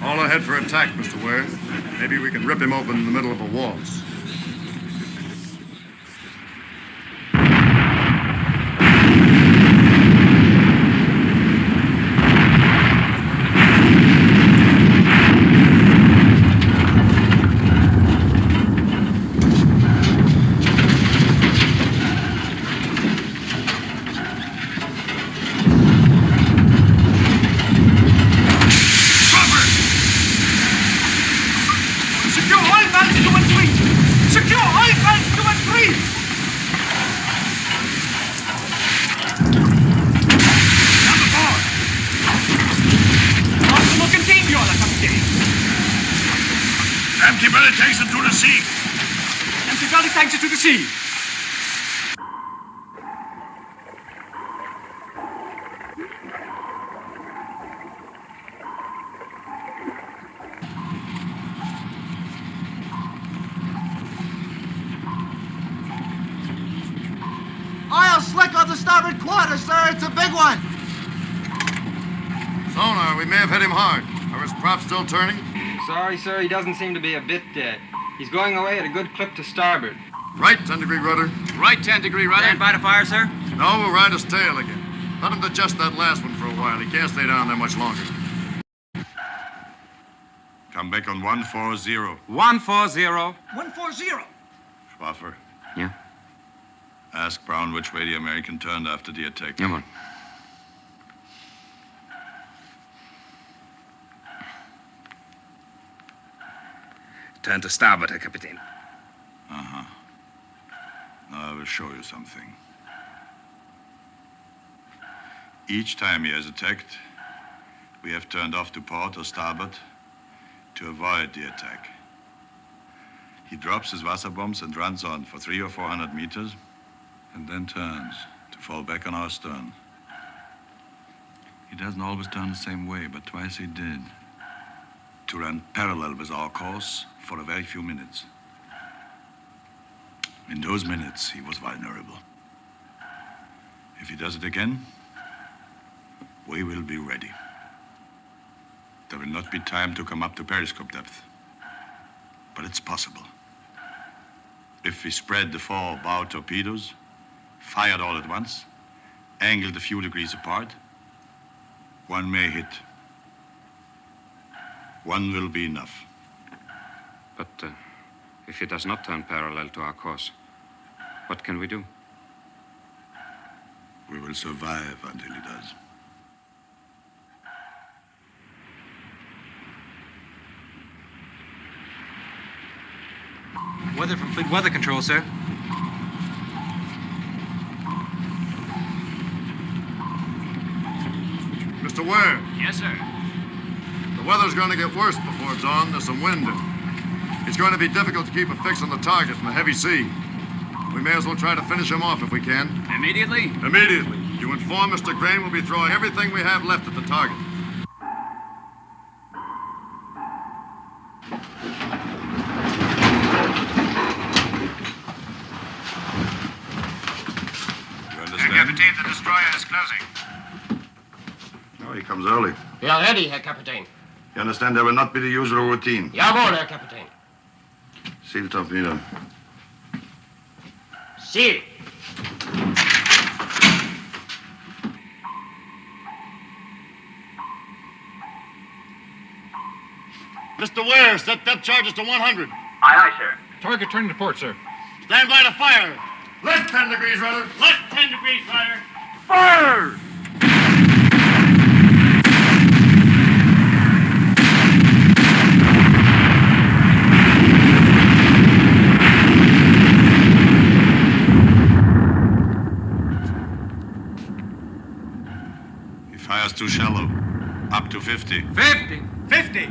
All ahead for attack, Mr. Ware. Maybe we can rip him open in the middle of a waltz. Empty belly takes it to the sea. Empty belly takes it to the sea. starboard quarter, sir. It's a big one. Sonar, we may have hit him hard. Are his props still turning? Sorry, sir, he doesn't seem to be a bit dead. He's going away at a good clip to starboard. Right 10-degree rudder. Right 10-degree rudder. Stand by to fire, sir. No, we'll ride his tail again. Let him digest that last one for a while. He can't stay down there much longer. Come back on 140. 140. 140. Schwaffer, Yeah? ask Brown which way the American turned after the attack. Come on. Turn to starboard, Herr Kapitän. Uh-huh. Now I will show you something. Each time he has attacked, we have turned off to port or starboard to avoid the attack. He drops his Wasserbombs and runs on for 300 or 400 meters, and then turns to fall back on our stern. He doesn't always turn the same way, but twice he did. To run parallel with our course for a very few minutes. In those minutes, he was vulnerable. If he does it again, we will be ready. There will not be time to come up to periscope depth. But it's possible. If we spread the 4 bow torpedoes, fired all at once, angled a few degrees apart, one may hit. One will be enough. But if he does not turn parallel to our course, what can we do? We will survive until he does. Weather from Fleet Weather Control, sir. Mr. Ware, Yes, sir. the weather's going to get worse before dawn. There's some wind. It's going to be difficult to keep a fix on the target in the heavy sea. We may as well try to finish him off if we can. Immediately? Immediately. You inform Mr. Crane we'll be throwing everything we have left at the target. You understand? Herr Kapitän, the destroyer is closing. Oh, he comes early. We are ready, Herr Kapitän. You understand there will not be the usual routine. Jawohl, Herr Kapitän. Seal torpedo. Seal. Mr. Ware, set depth charges to 100. Aye, aye, sir. Target turning to port, sir. Stand by to fire. Left 10 degrees, rudder. Left 10 degrees, fire. Fire! He fires too shallow. Up to 50. 50. 50.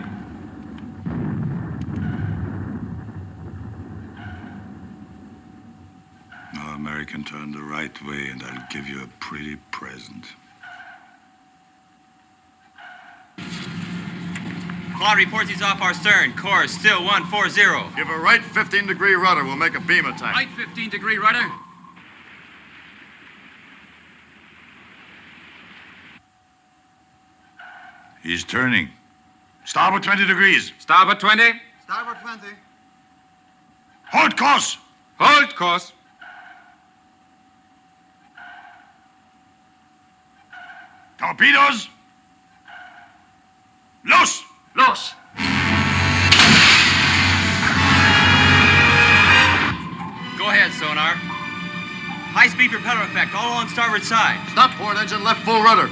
Now, American, turn the right way, and I'll give you a pretty present. Claude reports he's off our stern. Course still 140. Give a right 15-degree rudder. We'll make a beam attack. Right 15-degree rudder. He's turning. Starboard 20 degrees. Starboard 20. Starboard 20. Hold course. Hold course. Torpedoes. Los. Los. Go ahead, sonar. High-speed propeller effect, all on starboard side. Stop port engine, left full rudder.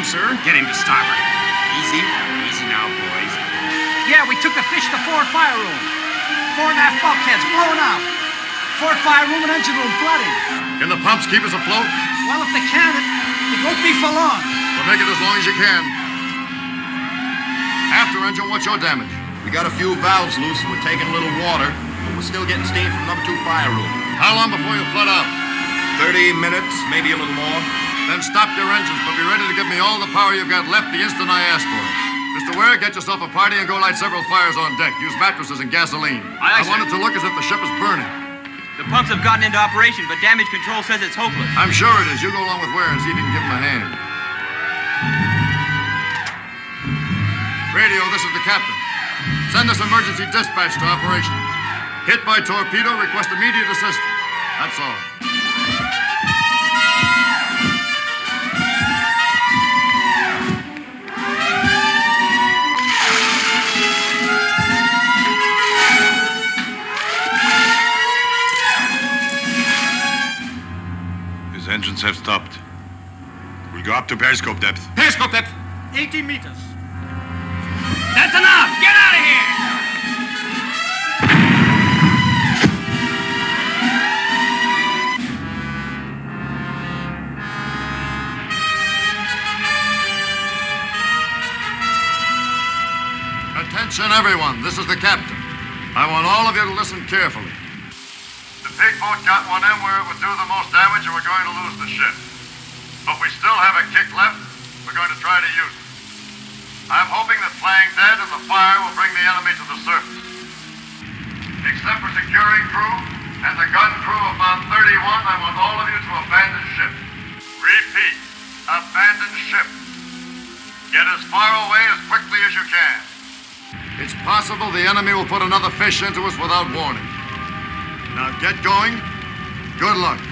Sir, get him to starboard. Easy. Easy now, boys. Yeah, we took the fish to forward fire room. 4 and a half bulkheads blown out. Port fire room and engine room flooding. Can the pumps keep us afloat? Well, if they can, it won't be for long. Well, make it as long as you can. After engine, what's your damage? We got a few valves loose and we're taking a little water, but we're still getting steam from number 2 fire room. How long before you flood out? 30 minutes, maybe a little more. Then stop your engines, but be ready to give me all the power you've got left the instant I ask for it. Mr. Ware, get yourself a party and go light several fires on deck. Use mattresses and gasoline. Aye, I want it to look as if the ship is burning. The pumps have gotten into operation, but damage control says it's hopeless. I'm sure it is. You go along with Ware and see if you can give him a hand. Radio, this is the captain. Send this emergency dispatch to operations. Hit by torpedo, request immediate assistance. That's all. His engines have stopped. We'll go up to periscope depth. Periscope depth. 18 meters. That's enough! Get out of here! Attention, everyone. This is the captain. I want all of you to listen carefully. The big boat got one in where it would do the most damage and we're going to lose the ship. But we still have a kick left. We're going to try to use it. I'm hoping that playing dead and the fire will bring the enemy to the surface. Except for securing crew and the gun crew of Mount 31, I want all of you to abandon ship. Repeat, abandon ship. Get as far away as quickly as you can. It's possible the enemy will put another fish into us without warning. Now get going. Good luck.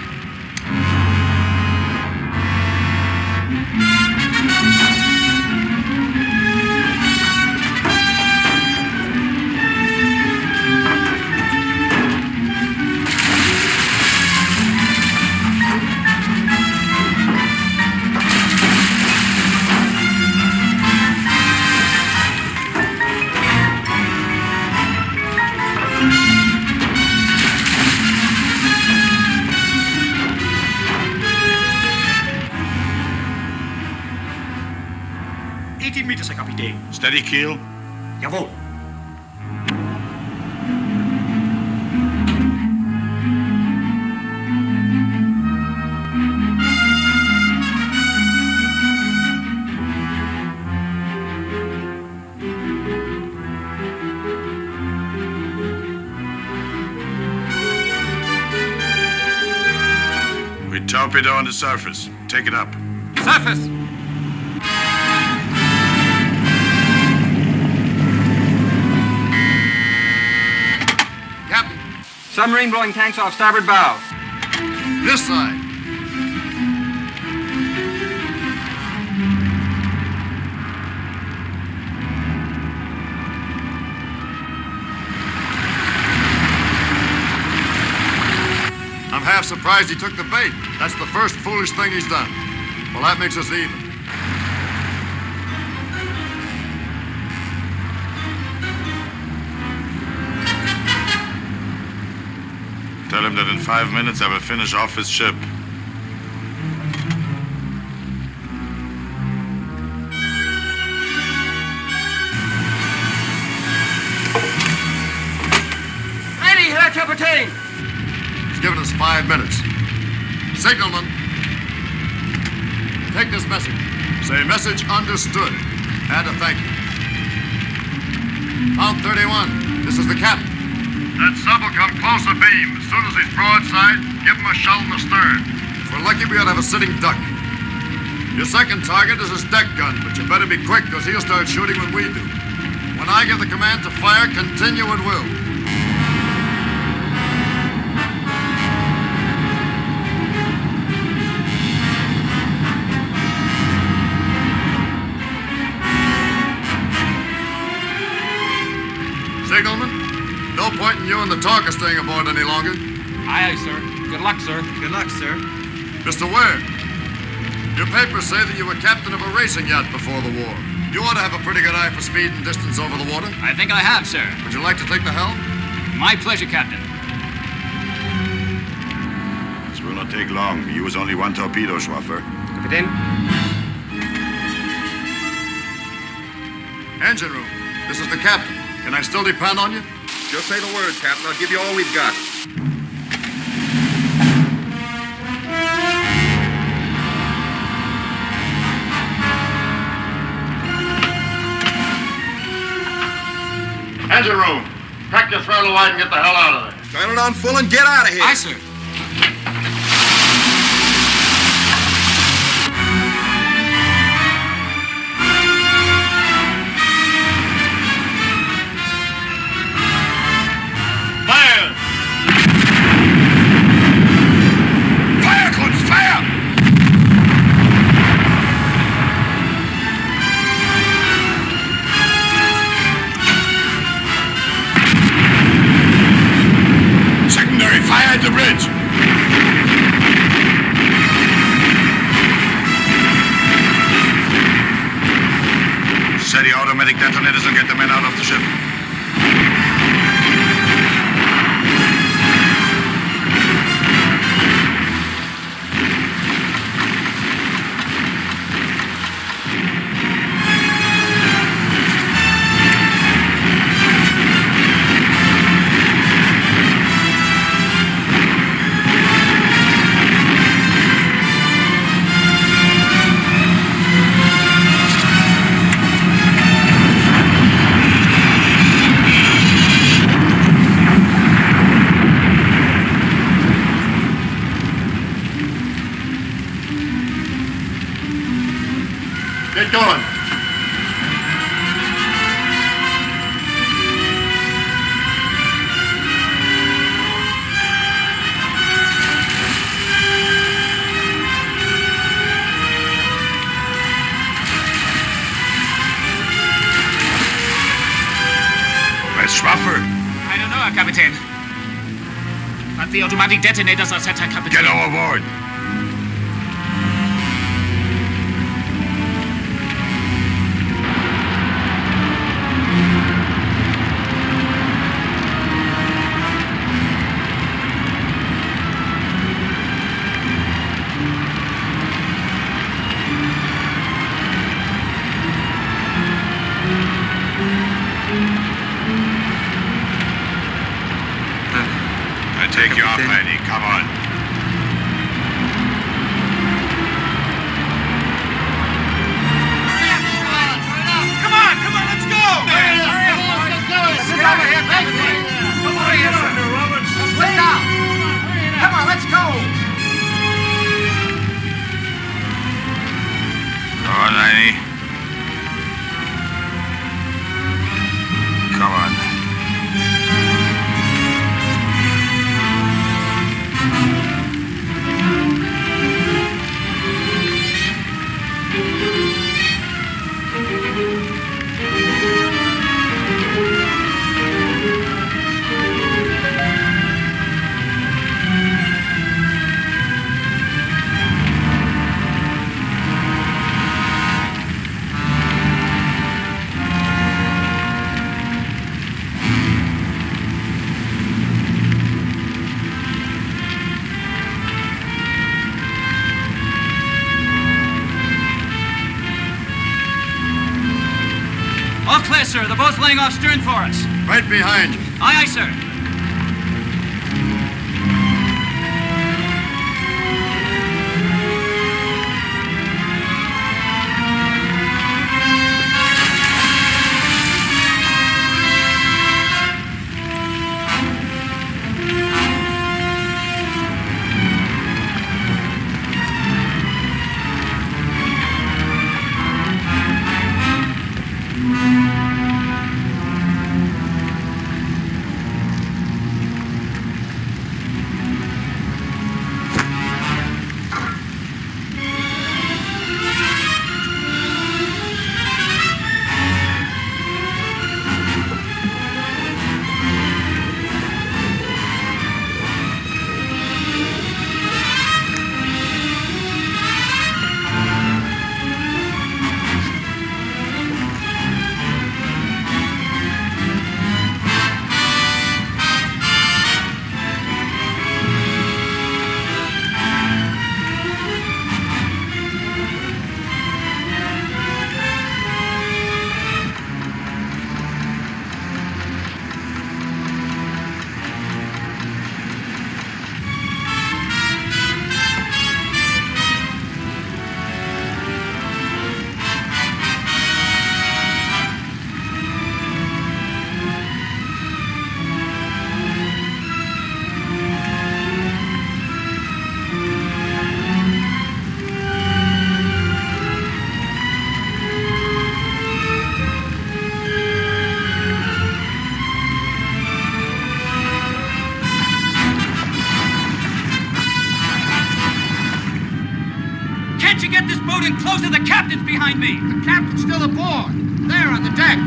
Steady keel. Jawohl. We torpedo on the surface. Take it up. Surface. Captain. Submarine blowing tanks off starboard bow. This side. I'm half surprised he took the bait. That's the first foolish thing he's done. Well, that makes us even. Tell him that in 5 minutes I will finish off his ship. Ready, Herr Kapitän! He's given us 5 minutes. Signalman, take this message. Say message understood. Add a thank you. Mount 31, this is the captain. That sub will come close abeam. As soon as he's broadside, give him a shell in the stern. If we're lucky, we ought to have a sitting duck. Your second target is his deck gun, but you better be quick, because he'll start shooting when we do. When I give the command to fire, continue at will. Signalman, no point in you and the talker staying aboard any longer. Aye, aye, sir. Good luck, sir. Good luck, sir. Mr. Ware, your papers say that you were captain of a racing yacht before the war. You ought to have a pretty good eye for speed and distance over the water. I think I have, sir. Would you like to take the helm? My pleasure, Captain. will not take long. Use only one torpedo, Schwaffer. Kapitän? Engine room. This is the captain. Can I still depend on you? Just say the word, Captain. I'll give you all we've got. Engine room. Crack your throttle wide and get the hell out of there. Turn it on full and get out of here. Aye, sir. Fire! Fire, Kunz, fire! Secondary, fire at the bridge. Set the automatic detonators and get the men out of the ship. Get going. Where's Schwaffer? I don't know, Herr Kapitän. But the automatic detonators are set, Herr Kapitän. Get overboard. I take you off, Eddie. Come on. Come on, let's go! Hurry up, let's do it! Get over here, come over here, Senator Roberts. Sit down. Come on, let's go! Come on, Eddie. Come on. All clear, sir. The boat's laying off stern for us. Right behind you. Aye, aye, sir. this boat and close to the captain's behind me. The captain's still aboard. There on the deck.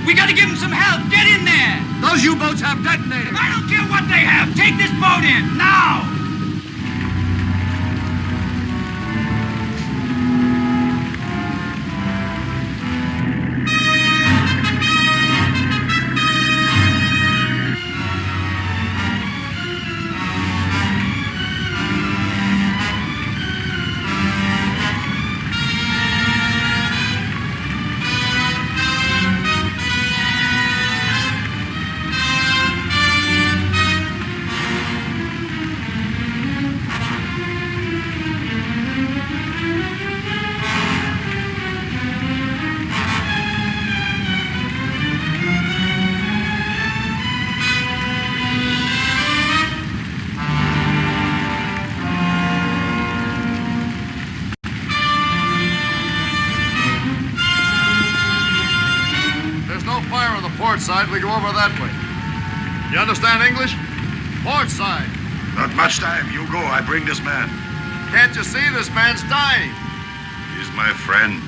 We gotta give him some help. Get in there. Those U-boats have detonators. I don't care what they have. Take this boat in, now. Port side, we go over that way. You understand English? Port side. Not much time. You go. I bring this man. Can't you see this man's dying? He's my friend.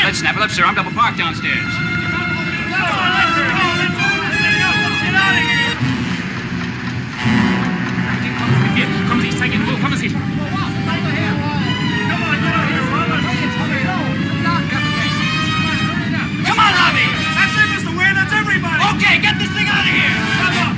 Let's snap it up, sir. I'm double parked downstairs. Kommen Sie, ich zeige Ihnen wo. Kommen Sie. Come on, Robbie. That's it, Mr. Ware. That's everybody. Okay, get this thing out of here. Come on.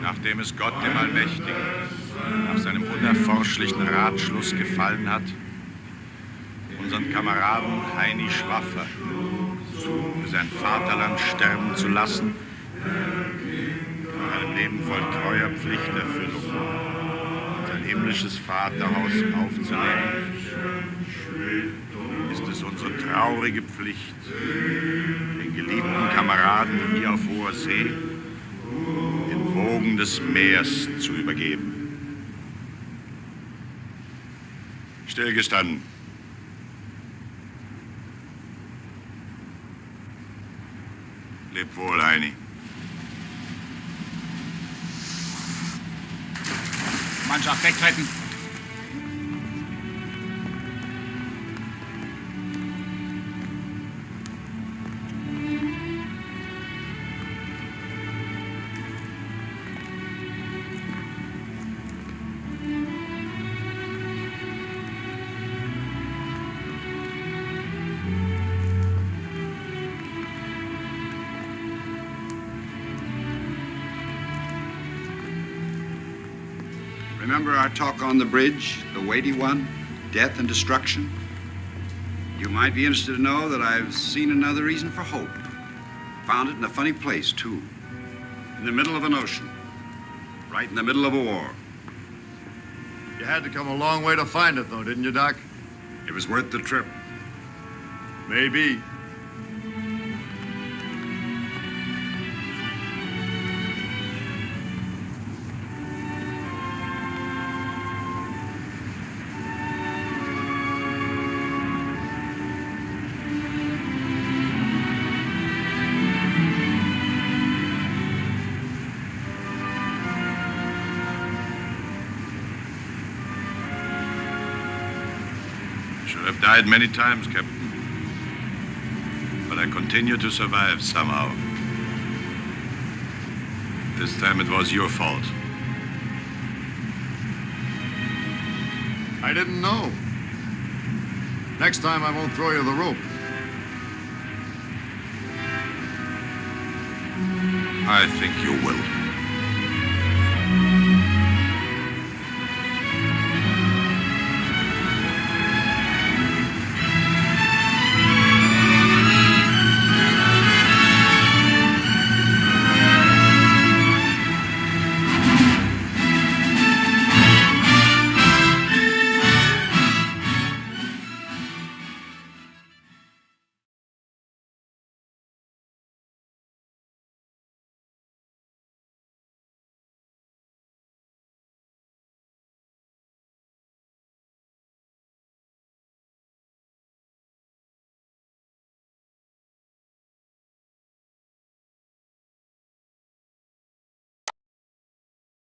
Nachdem es Gott dem Allmächtigen nach seinem unerforschlichen Ratschluss gefallen hat, unseren Kameraden Heini Schwaffer für sein Vaterland sterben zu lassen, nach einem Leben voll treuer Pflichterfüllung sein himmlisches Vaterhaus aufzunehmen, ist es unsere traurige Pflicht, den geliebten Kameraden hier auf hoher See den Wogen des Meers zu übergeben. Stillgestanden. Leb wohl, Heini. Mannschaft, wegtreten. Remember our talk on the bridge, the weighty one, death and destruction? You might be interested to know that I've seen another reason for hope. Found it in a funny place, too. In the middle of an ocean. Right in the middle of a war. You had to come a long way to find it, though, didn't you, Doc? It was worth the trip. Maybe. I've died many times, Captain. But I continue to survive somehow. This time it was your fault. I didn't know. Next time I won't throw you the rope. I think you will.